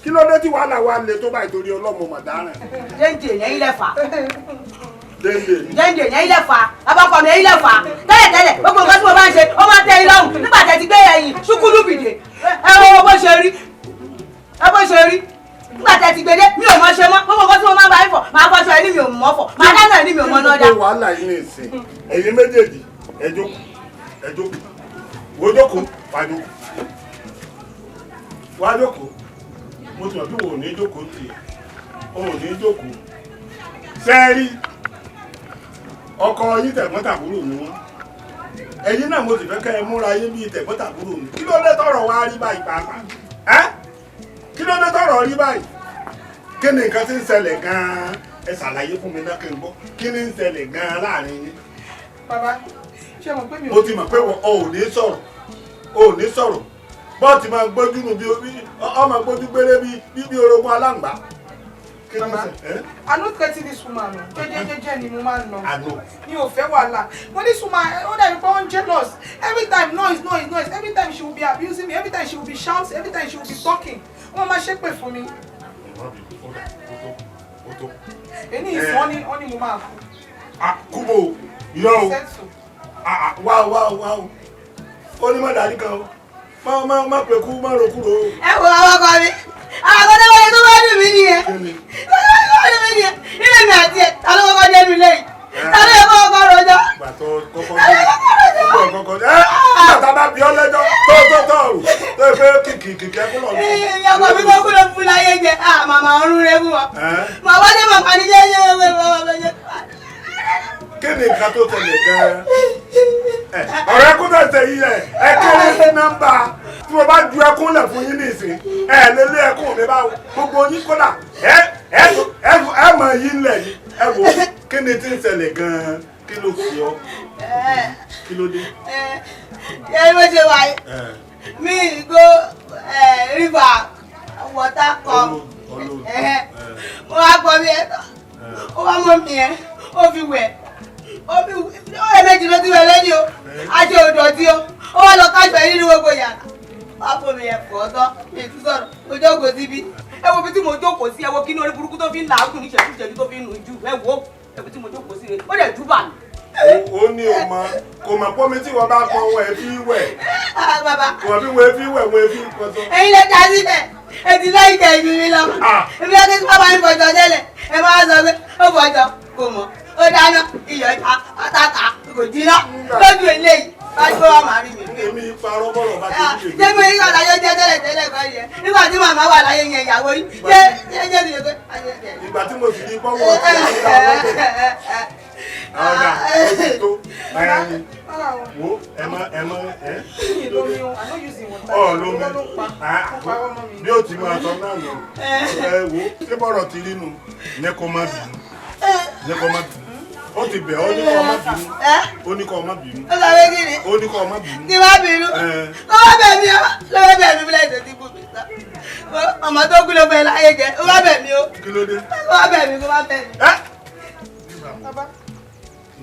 Kí ló dé tí wàhálà wa le tó báyìí torí ọlọ́mọ mọ̀dáràn? Déńdé yẹn ilẹ̀ fà. Déńdé yẹn ilẹ̀ fà. Abọ́kọ̀ mi yẹn ilẹ̀ fà. Tẹ́lẹ̀ gbogbo nǹkan tí mo máa ń ṣe ó máa ń tẹ́ ilé ọ̀hún nígbà tẹ́ ti gbé ẹ̀yìn ṣúkúlù bìdè. Ẹ wo bó ṣe rí. Nígbà tẹ́ ti gbé dé mi ò mọ̀ ṣe mọ́. Gbogbo nǹkan tí mo máa ń bá yín fọ̀ máa fọṣọ ẹni mi ò mọ̀ fọ̀. Máa dáná ẹni mi ò mọ̀ náà dá. Kí ló wàhálà yìí ní ìsìn? Ẹ̀yin méjèèjì ẹ jókòó. Wo jókòó? Wá jókòó. Mo tún ọdún wo ní jókòó tì ó ní jókòó. Sẹ́ẹ̀rí ọkọ yín tẹ̀gbọ́n-tàbúrò ni wọ́n. Ẹ̀yin náà mo sì fẹ́ kẹ́ ẹ múra yín bíi tẹ̀gbọ́n-tàbúrò mi. Kí ló dé tọ̀rọ̀ wá rí báyìí pàápàá? Kí ló dé tọ̀rọ̀ rí báyìí? Kí ni nǹkan tí ń ṣẹlẹ̀ gan-an? Ẹ ṣàlàyé fún mi náà kí n gbọ́. Kí ni ń ṣẹlẹ̀ gan-an láàrin yín? Bàbá, ṣé mo pé mi ò. Mo ti mọ̀ pé o ò ní sọ̀rọ̀. Bọ́ọ̀tì máa gbójú nù bí ọmọ gbójú gbélé bí orogún aláǹgbá. Mama, I'm not getting this woman. Jẹ́jẹ́ ni mo máa ń lọ. Àná. Mi ò fẹ́ wàhálà. But this woman, ó dàbí pé ó ń jealous. Every time noise. Every time she will be abusing me. Every time she will be shouting. Every time she will be talking. Wọ́n máa ṣépè fún mi. Èní ìsìn wọ́n ní mo máa kú. Kúbò yọ o wá o ó ní má dàrí kan o má pè kú má rokúro. Ẹ wo àwọn ọkọ mi àwọn ọkọ wọlé tó bá dùn mí nìyẹn ilé mi àti ẹ̀ ta ló kọ́kọ́ dé mi lẹ́yìn ta ló yẹ kó kọ́kọ́ rojọ́. Gbàtọ́ kọ́kọ́ bàtà bá bí ọ lẹ́jọ́ tó fẹ́ kìkì ẹkún lọ. Ìyàwó mi kó kúlò fún láyé jẹ màmá ọrùn rẹ fún wọn. Màmá dé màmá ní jẹ́ kí ni nǹkan tó tẹ̀lé gan-an? Ọ̀rọ̀ ẹkún tó tẹ̀ yìí ẹ kéré sí nọ́mbà tí mo bá ju ẹkún lẹ̀ fún yín nìsín lélé ẹkún mi bá gbogbo yín kódà ẹ mọ̀ yín lẹ̀ yìí ẹ wò kí ni tí ń ṣẹlẹ̀ gan-an kí ló fi ọ́ kí ló dé. Yẹ́n bó ṣe wáyé mi go river water come mo wá gbọ́ mi ẹ̀ tán ó wá mọ́ mi ẹ̀ ó fi wẹ̀ ó ẹ̀mẹ́jì ló ti wẹ̀ lẹ́yìn o àti òdòdí o ó wá lọ kájọ nínú gbogbo yàrá wá fún mi ẹ̀fọ́ tán mi tún sọ̀rọ̀ mo jókòó síbí ẹ wo bí tí mo jókòó sí ẹ wo kí ní orí burúkú tó fi ń làágùn ní ìṣẹ́jú tó fi ń nù jù ẹ wo ẹ bí tí mo jókòó sí rẹ ó dẹ̀ júbà mi. Ó ní kò mọ̀ pọ́ mi tí wọ́n bá pọ̀ wọ́n ẹ̀ fi wẹ̀ kò mọ̀ bí wọ́n fi wẹ̀ wọ́n fi pọ̀tọ́. Ẹ̀yin lè ta sílẹ̀ ẹ ti láyé jẹ ìlú mi lọ èmi lọ́kẹ́ tí wọ́n bá ń fọjọ́ tẹ́lẹ̀ ẹ máa sọ pé ó fọjọ́ kò mọ̀ ó dáná iyọ̀ ìta àtàtà kò jiná lójú eléyìí wájú wa máa rí mi. Èmi parọ́ bọ́rọ̀ bá ti rí mi. Jẹ́mi yín ọ̀la yóò jẹ́ tẹ́lẹ̀ kọ́ yẹ nígbà tí màmá wà láyé yẹn ìyàwó yìí jẹ́ ti yẹ pé. Ìgbà tí mo sì rí pọ́wọ́ ọ̀tí ọ̀gá ó ti tó báyà ni wo lómi bí ó ti máa sọ náà lọ wo ṣé bọ́rọ̀ ti rí nu ní kò má bínú ó ti bẹ̀ ọ́ ní kò má bínú ó ní kò má bínú ó sọ pé kí ni ó ní kò má bínú kí má bínú lọ́wọ́ bẹ̀ mí ó lọ́wọ́ bẹ̀ mí bílẹ̀ ìṣètì bù mí sá ọmọ tó kú ló fẹ́ láyé jẹ ó má bẹ̀ mí ó kí ló dé ó má bẹ̀ mí kó má bẹ̀ mí.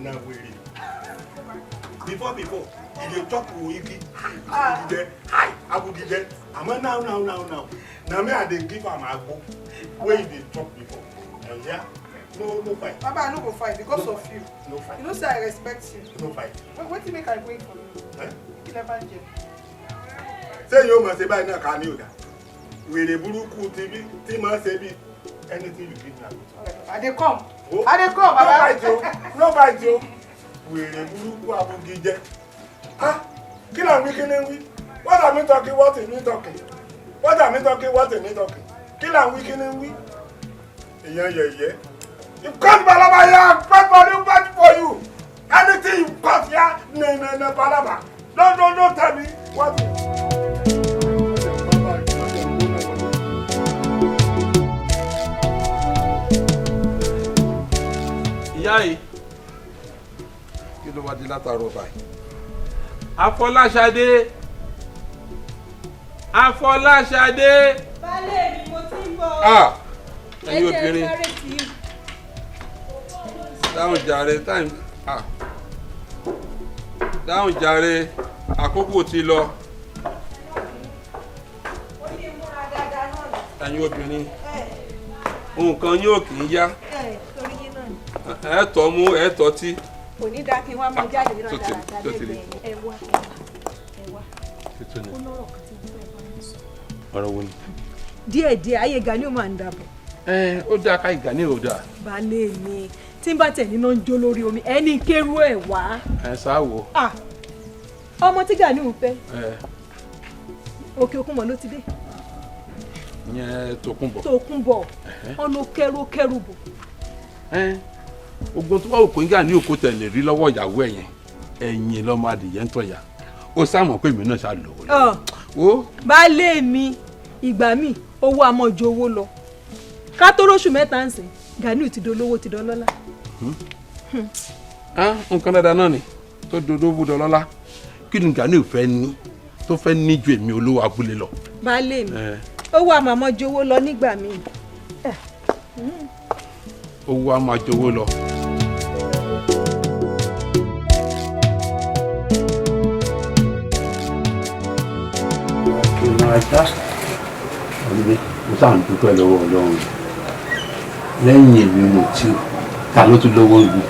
Na wèrè before you dey chop igi agudide àmọ́ now na me I dey give am agbo wey you dey chop before yeah no fight. Baba I no go fight because of you. No fight. You know say I respect you. No fight. Wetin make I wait for you? You never jẹ. Ṣé yóò mọ̀ ṣe báyìí náà ká ní ọ̀dà wèrè burúkú tí máa ṣe bí anything you give me. I dey come. Baba. No fight o. Wèrè burúkú abugijẹ. Kí là ń wí kí ni ń wí? What am I talking? What am I talking? What am I talking? What am I talking? Kí là ń wí kí ni ń wí? Èèyàn yẹ̀yẹ́. You cut balaba here, fight for you. Anything you cut here, no balaba. Don't tell me what. Ìyá yìí kí ló wá di látàárọ̀ báyìí. Afọláṣadé. Baálé mi mo ti ń bọ̀. Ẹ̀yin obìnrin dáhùn jàre time dáhùn jàre àkókò ti lọ. Ẹ̀yin obìnrin nǹkan yóò kì í yá ẹ tọ́ mú ẹ tọ́ tí. Kò ní dá kí wọ́n máa jáde náà dáadáa lẹ́gbẹ̀ẹ́ ẹ wá. Ó lọ́rọ̀ kan tí mo fẹ́ bá yín sọ. Ọ̀rọ̀ wo ni? Díẹ̀díẹ̀ ayé Gani ó máa ń dàbọ̀. Ó dáa ká ìgbà ní òdà. Baálé mi tí n bá tẹ̀ nínú ń jó lórí omi ẹni kérú ẹ̀ wá. Sáà wò. Ọmọ tí Gani ń fẹ́ òkè òkun mọ̀ ló ti dé. Ìyẹn Tòkunbọ̀. Tòkunbọ̀ ọ̀nà kẹrù bò. Ogun tó bá wò pé Gani òkú tẹ̀lé rí lọ́wọ́ ìyàwó ẹ̀yìn ẹ̀yìn lọ́mọ adìyẹ ń tọ̀yà ó sàmọ̀ pé èmi náà ṣá lò ó. Baálé mi ìgbà míì owó amọ̀jọ owó lọ ká tó róṣù mẹ́ta ń sìn Gani ti dolówó ti dọlọ́lá. Nǹkan dáadáa náà ni tó dolówó dọlọ́lá kí ni Gani fẹ́ ní tó fẹ́ ní ju èmi olówó abúlé lọ. Baálé mi owó amọ̀jọ owó lọ nígbà míì. Owó amọ̀jọ owó lọ. Mo sáà ń dúpẹ́ lọ́wọ́ Ọlọ́run lẹ́yìn èmi mo tí o ta ló tún lówó ń lu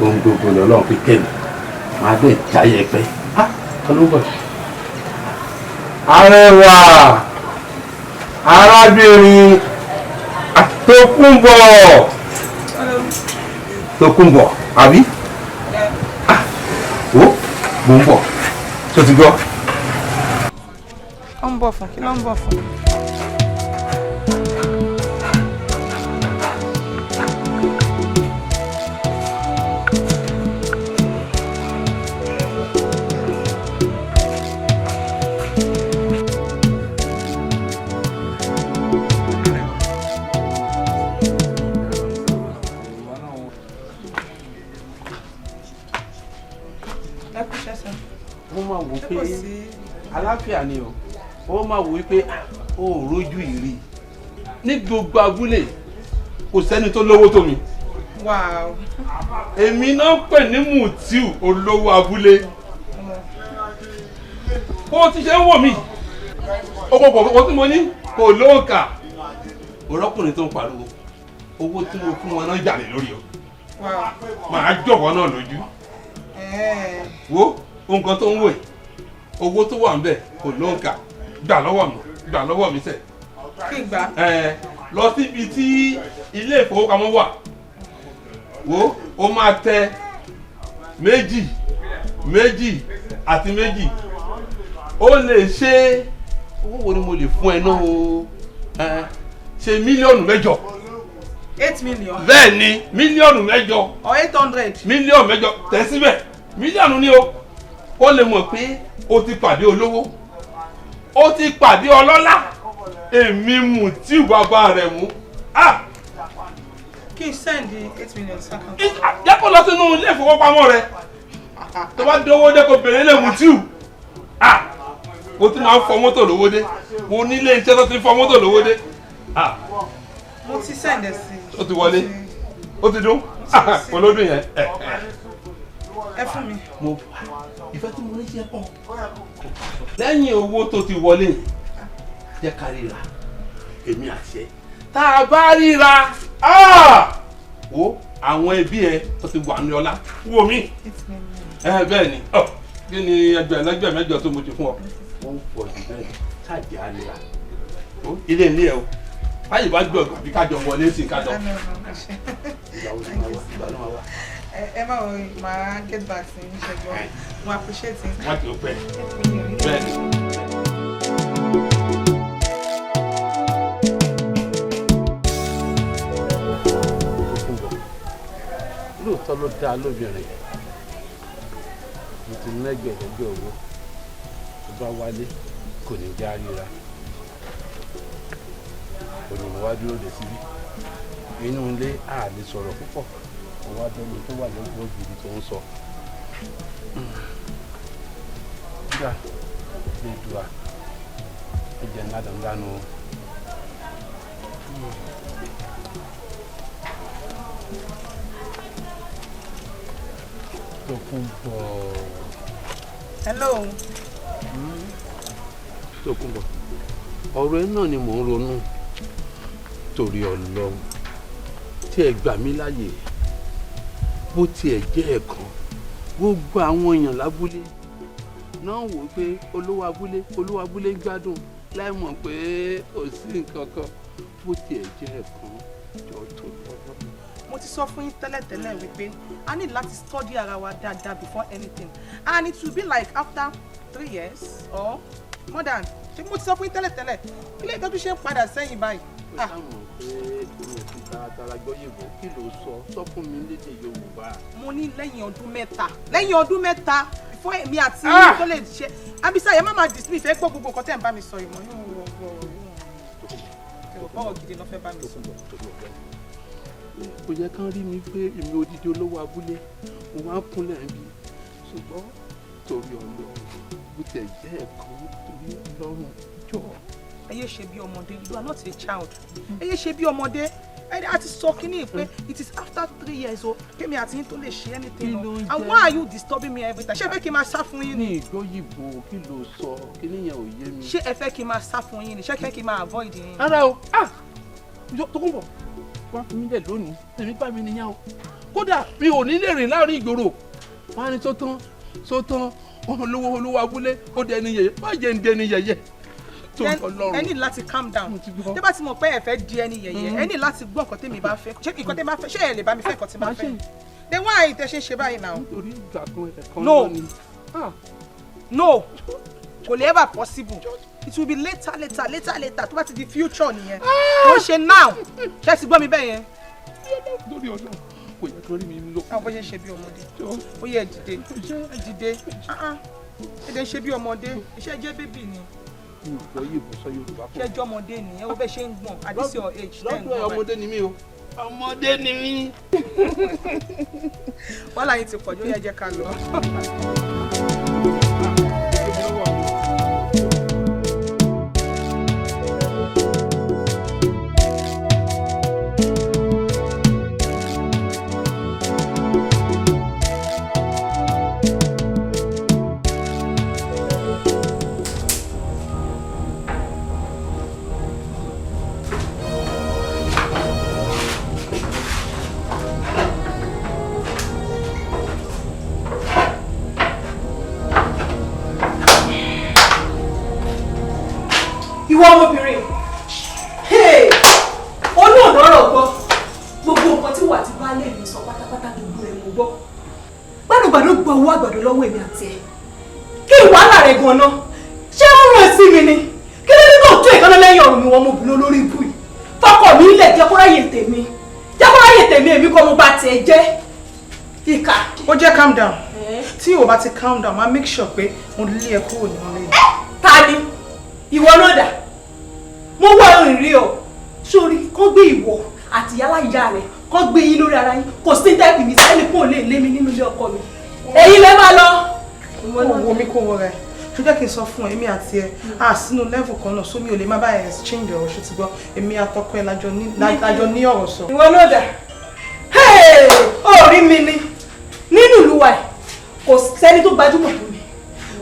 ohun gbogbo lọ́lọ́run fi kẹ́mi máa bẹ́ẹ̀ jáyẹ pẹ́ ọlọ́bọ̀. Arẹwà arábìnrin Tókunbọ̀ àbí wo mo ń bọ̀ tó ti gbọ́. ó ń bọ̀ fún kí ló ń bọ̀ fún. Àlàáfíà ni o ó máa wò wípé ó rójú ìrì ní gbogbo abúlé kò sẹ́ni tó lówó tó mi. Èmi náà pè ní Mutiu olówó abúlé. Bó ti ṣe ń wò mí owó tí mo ní kò lóòkà òrọ́kùnrin tó ń pariwo owó tí mo fún wọn náà jàre lórí o màá jọ̀wọ́ náà lójú wo nǹkan tó ń wò yìí owó tó wà ń bẹ̀ kò lóǹkà gbà lọ́wọ́ mi sẹ̀. kí n gbà. lọ síbi tí ilé ìfowópamọ́ wà wo ó máa tẹ méjì àti méjì ó lè ṣe owó wo ni mo lè fún ẹ náà o ṣe mílíọ̀nù 8. 8 million. bẹ́ẹ̀ ni mílíọ̀nù 8. or 800. mílíọ̀nù 8 tẹ̀ síbẹ̀ mílíọ̀nù ni o ó lè mọ̀ pé ó ti pàdé olówó ó ti pàdé ọlọ́lá èmi Mutiu bàbá rẹ̀ mú. kí n send 8 million second. jẹ́ kó lọ sínú ilé ìfowópamọ́ rẹ̀ tó bá dówó dé kó bèrè ilé Mutiu ó ti máa ń fọ mọ́tò lówó dé mo ní ilé iṣẹ́ tó ti fọ mọ́tò lówó dé. mo ti send ẹ sí. ó ti wọlé ó ti dún olódùn yẹn. ẹ fún mi. mo ìfẹ́ tí mo ní ṣe pọ̀. lẹ́yìn owó tó ti wọlé jẹ́ ká ríra èmi àti ẹ tá a bá ríra wo àwọn ẹbí ẹ tó ti wà ní ọlá wò mí. bẹ́ẹ̀ ni kí ni ẹgbẹ̀rún mẹ́jọ tó mo ti fún ọ. wọ́n pọ̀ jù bẹ́ẹ̀ ṣáàjì á ríra ilé ilé ẹ o báyìí bá gbọ́ ọ̀gbìn kájọ wọlé sí kájọ. ẹ má wọ máa get back sí ní ṣẹjọ mo appreciate it. wọ́n ti ó pẹ́ bẹ́ẹ̀ ni. lóòótọ́ ló dáa lóbìnrin mo ti nẹ́gbẹ̀ẹ́gbẹ́ owó tó bá wálé kò ní já ríra kò ní wá dúró dé síbí inú ilé a lè sọ̀rọ̀ púpọ̀ ọwọ́ abẹ́ni tó wà lọ́gbọ́n gidi tó ń sọ. nígbà lè dùn à ẹ̀jẹ̀ ńlá dandanú o. Tókunbọ̀. hello. Tókunbọ̀ ọ̀rọ̀ ẹ náà ni mò ń ronú torí Ọlọ́run tí ẹ gbà mí láàyè bó tiẹ̀ jẹ́ ẹ̀kan gbogbo àwọn èèyàn lábúlé náà wò pé olówó abúlé ń gbádùn láì mọ̀ pé kò sí nǹkan kan bó tiẹ̀ jẹ́ ẹ̀kan jọ tó lọ́wọ́. mo ti sọ fún yín tẹ́lẹ̀tẹ́lẹ̀ wípé a ní láti study ara wa dáadáa before anything and it will be like after 3 years or more than ṣé mo ti sọ fún yín tẹ́lẹ̀tẹ́lẹ̀ kí lè tọ́jú ṣe ń padà sẹ́yìn báyìí. ó sáwọn pé èmi ò fi taratara gbọ́ yìnbọn kí ló sọ fún mi lédè Yorùbá. mo ní lẹ́yìn ọdún mẹ́ta before èmi àti yín tó lè ṣe abisa yẹn má máa dismiss ẹ gbọ́ gbogbo nǹkan tẹ́ ń bá mi sọ ìmọ̀ yóò ọ̀rọ̀ gidi ló fẹ́ bá mi sọ. kò yẹ kán rí mi pé èmi odidi olówó abúlé mo máa ń kúnlẹ̀ ń bí ṣùgbọ́n torí Ọlọ́run bó tẹ̀ jẹ́ ẹ̀kan torí Ọlọ́run jọ. ẹ yé ṣe bí ọmọdé you are not a child ẹ yé ṣe bí ọmọdé a ti sọ kínní pé it is after 3 years o kémi àti yín tó lè ṣe anything o and why are you disturbing me every time ṣé ẹ fẹ́ kí n máa sá fún yín ni. ní ìgbóyìnbó kí ló sọ kí níyẹn ò yé mi. ṣé ẹ fẹ́ kí n máa sá fún yín ni ṣé ẹ fẹ́ kí n máa avoid yín. rárá o Tókunbọ̀ wá fún mi lẹ̀ lónìí èmi bá mi nìyẹn o kódà mi ò ní lè rìn láàrin ìgboro wọn á ní sótán olówó abúlé ó dẹni yẹyẹ má jẹ́ ń dẹni yẹyẹ tó ń lọ́rùn. ẹ ní láti calm down tẹ́ bá ti mọ̀ pé ẹ fẹ́ di ẹni yẹyẹ ẹ ní láti gbọ́ nǹkan tèmi bá fẹ́ ṣé nǹkan tèmi bá fẹ́ ṣé ẹ lè bá mi fẹ́ nǹkan tí mo fẹ́ then why tẹ́ ṣe ń ṣe báyìí now. nítorí ìgbà kan ẹ̀kan no lónìí. no kò lè ever possible it will be later tó bá ti di future nìyẹn ó ṣe now ṣé ti gbọ́ mi bẹ́ẹ̀ yẹn. lórí ọjọ́ kò yẹ kó rí mi lọ. àwọn bó ṣe ń ṣe bí ọmọdé ó yẹ dìde ẹ̀dẹ̀ ń ṣe bí ọmọdé iṣẹ́ jẹ́ bébì ni. ìgbọ́ yìí bó sọ Yorùbá fún mi. ṣé ẹjọ́ ọmọdé ni ẹ wo bẹ́ẹ̀ ṣe ń gbọ̀n at this your age. lọ́dún ọmọdé ni mí o ọmọdé ni mí. wọ́n láyé ti pọ̀jù ó yẹ jẹ́ ká lọ. ìwọ ọmọbìnrin olóòdọ́rọ̀ gbọ́ gbogbo nǹkan tí wà á ti bá lè mi sọ pátápátá gbogbo rẹ̀ mo gbọ́ gbàdúgbàdú gba owó àgbàdo lọ́wọ́ èmi àti ẹ̀ kí ìwàhálà rẹ̀ gan-an ṣé ó rán sí mi ni kí ló ní kò tó ìkànnì lẹ́yìn ọ̀rùn mi wọn ọmọbìnrin olórí ibú yìí fọkọ mi ilẹ̀ jẹ́kọ́ráyè tèmi èmi kọ́ mo bá tiẹ̀ jẹ́ ìkà. ó jẹ́ calm down tí o bá ti calm down máa make sure pé mo lé ẹ kúrò nínú ilé. ta ni ìwọ náà dà mo wá ìrìn o sórí kán gbé ìwọ àti yálà ìyá rẹ kán gbé yín lórí ara yín kò sí tẹ́ẹ̀pì mi sẹ́ni kò lè lé mi nínú ilé ọkọ mi èyí lè máa lọ. wo mi kò wọ rẹ tó jẹ́ kí n sọ fún ẹ èmi àti ẹ sínú level kan náà sómi ò lè má bá ẹ exchange ọ̀rọ̀ ṣe ti gbọ́ èmi àtọkọ ẹ lájọ ní ọ̀rọ̀ sọ. ìwọ náà dà ó rí mi ni nínú ìlú wa kò sẹ́ni tó gbajúmọ̀ tó mi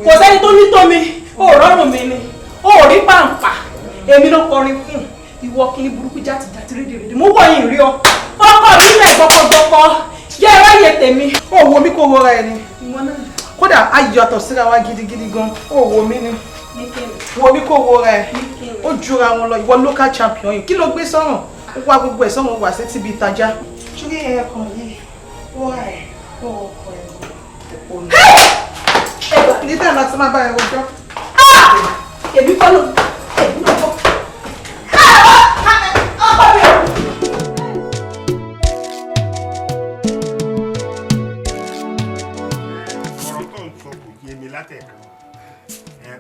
kò sẹ́ni tó ní tó mi ó rọrùn mi ni ó rí pàǹpà èmi ló kọrin fún ìwọ kí ní burúkú jàtìjàtì rédèrèdè mo wọ yìí rí ọ ọkọ mi lẹ gbọkọgbọkọ yẹ ẹ ráyè tèmi. ó wo mi kò wọra ẹ ni kódà a yàtọ̀ síra wa gidigidi gan ó wo mi ni wo mi kò wọra ẹ ó jura wọn lọ ìwọ local champion yìí kí ló gbé sọ́rùn ó wá gbogbo ẹ̀ sọ́run wà sí tíbi ìtajà. ṣúgbọ́n ẹ̀yẹ kan yìí wọ́ra ẹ̀ ó ọkọ ẹ̀ òní. ní tẹ́lẹ̀ láti máa bá ẹ rojọ́. èmi kọ́ ló èmi kọ́.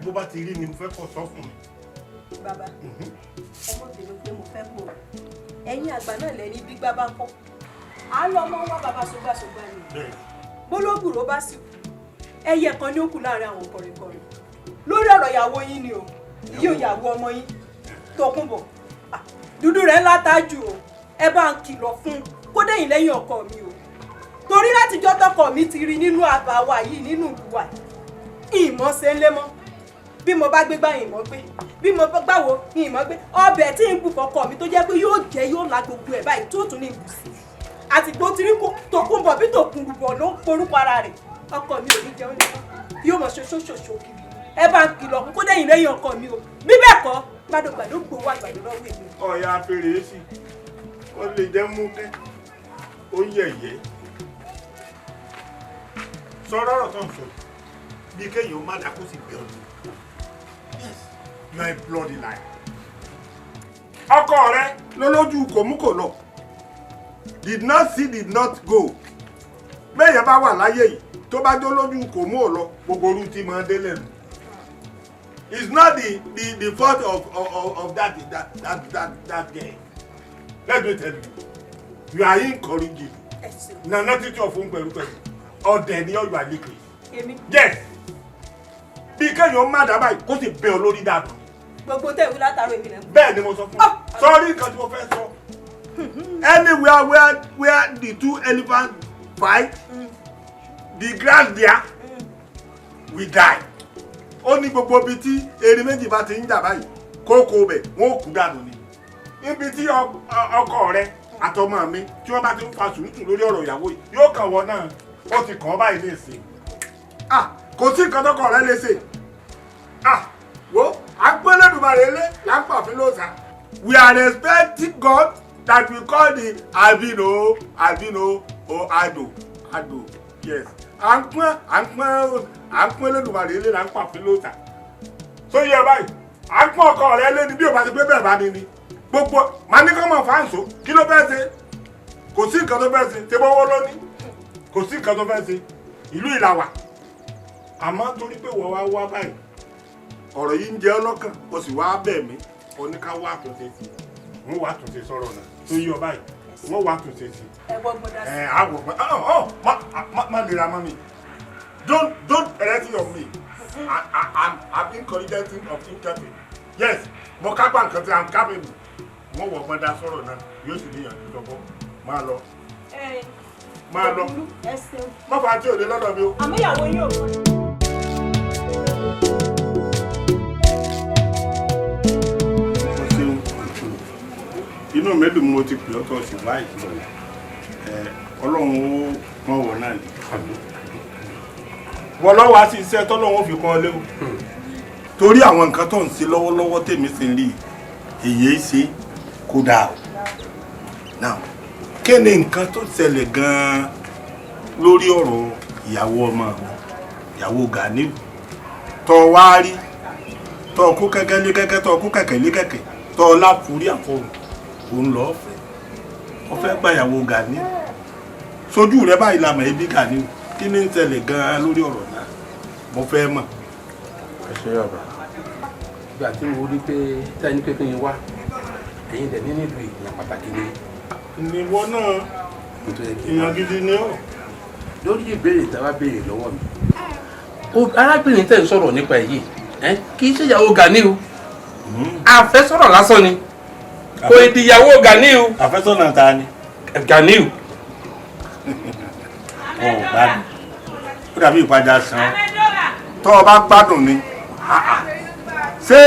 bó bá ti rí ni mo fẹ́ kọ́ sọ fún mi. bàbá ọmọ tèmi pé mo fẹ́ kó ẹ̀yin àgbà náà lẹ́ni bí gbá bá ń kọ́ à ń lọ ọmọ wa bàbá sọgbàsọgbà ni bólógùrò bá sì kú ẹyẹ kan ní ó kù láàrin àwọn kọrinkọrin lórí ọ̀rọ̀ ìyàwó yín ni o yóò yàwó ọmọ yín Tókunbọ̀ dúdú rẹ̀ ńlá tájù o ẹ bá ń kìlọ̀ fún kó dẹ̀yìn lẹ́yìn ọkọ mi o torí látijọ́ tọkọ mi ti rí nínú àbá wa yìí nínú ìlú wa ìmọ̀ ṣe ń lé mọ́ bí mo bá gbé gbá ìmọ̀ gbé bí mo bá gbáwo ìmọ̀ gbé ọbẹ̀ tí ń bù fọkọ mi tó jẹ́ pé yóò jẹ́ yóò la gbogbo ẹ̀ báyìí tó tún ní ìbù sí àtìgbò tí rí Tókunbọ̀ bí Tókunbọ̀ ló ń porúkọ ara rẹ̀ ọkọ mi ò ní jẹun lé yóò mọ̀ ṣoṣoṣoṣo kiri ẹ bá ń kìlọ̀ kó dẹ̀yìn lẹ́yìn ọkọ mi o bí bẹ́ẹ̀ kọ́ gbàdúgbàdú gbowó àgbàdo lọ́wọ́ èmi. ọ̀ya fèrè sí ó lè jẹ́ mú kẹ́ ó yẹ̀yẹ́ sọ̀rọ̀ ọ̀rọ̀ tó ń sọ bí kéèyàn má dákú sí bẹ́ẹ̀ ni yes you are a bloody liar. ọkọ rẹ lólójú kòmúkòlọ did not see did not go bẹ́ẹ̀yẹn bá wà láyé yìí tó bá jó lójú kòmú ò lọ gbogbo orú tí máa dé lẹ́nu. It's not the fault of that girl. Let me tell you, you are encouraging. Na nothing to phone pẹ̀lú. Or then you are liquid. Yes. Bí kéèyàn má dábàá yìí kó sì bẹ olórí dànù. Gbogbo tẹ̀ wí látàrọ èmi náà. Bẹ́ẹ̀ ni mo sọ fún ọ. Sorry nǹkan tí mo fẹ́ sọ. Anywhere where the two elephants fight, the grass there will die. Ó ní gbogbo ibi tí erin méjì bá ti ń jà báyìí kókó bẹ̀ wọ́n ò kú dànù ni. Ibi tí ọkọ rẹ àtọmọ mi tí wọ́n bá ti ń fa sùúrùtù lórí ọ̀rọ̀ ìyàwó yìí yóò kàn wọ́n náà ó ti kàn ọ́ báyìí ní ìsìn. Kò sí nǹkan tó kọ̀ rẹ́ lè ṣe. Wo agbẹ́lẹ́dùmarè lé lápàfin lóòsà. We are expecting God that we call the albino or ado yes. À ń pọ́n lẹ́dùmarè lé lápàfin lóòsà. So yẹ báyìí à ń pọ́n ọkọ rẹ lé ní bí o bá ti gbé bẹ́ẹ̀ bá ní ni. Gbogbo màá ní kọ́ mọ̀ fáǹsó kí ló fẹ́ ṣe? Kò sí nǹkan tó fẹ́ ṣe ṣe bọ́wọ́ lónìí. Kò sí nǹkan tó fẹ́ ṣe ìlú ìlàwà. Àmọ́ torí pé wọ́n wá wá báyìí ọ̀rọ̀ yìí ń jẹ́ ọlọ́kàn o sì wá bẹ̀ mí oníká wá àtúnṣe sí wọ́n wá àtúnṣe sọ̀rọ̀ náà tó yí ọ báyìí wọ́n wá àtúnṣe sí. Má lè ra mọ́ mi don't erect your me I'm intelligent of interpret yes mo kápá nǹkan tí I'm capable wọ́n wọ̀ ọgbọ́n dá sọ̀rọ̀ náà yóò sì níyànjú lọ́gbọ́n máa lọ má fà á tí ò dé lọ́dọ̀ mi o. àmọ́ ìyàwó yóò mọ̀. Inú mi dùn mo ti pè ọ́ tó sì wá ìtumọ̀ Ọlọ́run ó mọ̀ wọ̀ náà ní. Wọ́n lọ́wọ́ á sí iṣẹ́ tọ́lọ́run ó fi kọ́ ọ léwu. Torí àwọn nǹkan tó ń ṣe lọ́wọ́lọ́wọ́ tèmi sì ń rí èyí ṣe kó dáa o. Now kí ni nǹkan tó ṣẹlẹ̀ gan-an lórí ọ̀rọ̀ ìyàwó ọmọ ìyàwó Ganiu tó wá rí tó kó kẹ́kẹ́ lé kẹ́kẹ́ tó kó kẹ̀kẹ́ lé kẹ̀kẹ́ tó láfúrí àfọ̀rùn òun lọ fẹ́ wọ́n fẹ́ gbàyàwó Ganiu sójú rẹ báyìí la mọ̀ ẹbí Ganiu kí ni ń ṣẹlẹ̀ gan-an lórí ọ̀rọ̀ náà mo fẹ́ mọ̀. Ẹ ṣe ọ̀rọ̀ ìgbà tí mo rí pé táyé ní pépé yín wá ẹ̀yin dẹ̀ nínú ìlú ìyàn pàtàkì ni. ìwọ náà ìyàn gidi ni ọ́. lórí ìbéèrè tí a bá béèrè lọ́wọ́ mi arábìnrin tẹ̀ ń sọ̀rọ̀ nípa èyí kì í ṣe ìyàwó Ganiu àfẹ́sọ̀rọ̀ lásán ni kò ìdíyàwó Ganiu. àfẹ́sọ̀nà ta ni. Ganiu. Gbádùn ó dàbí ìpàjà sàn tó o bá gbádùn ni ṣé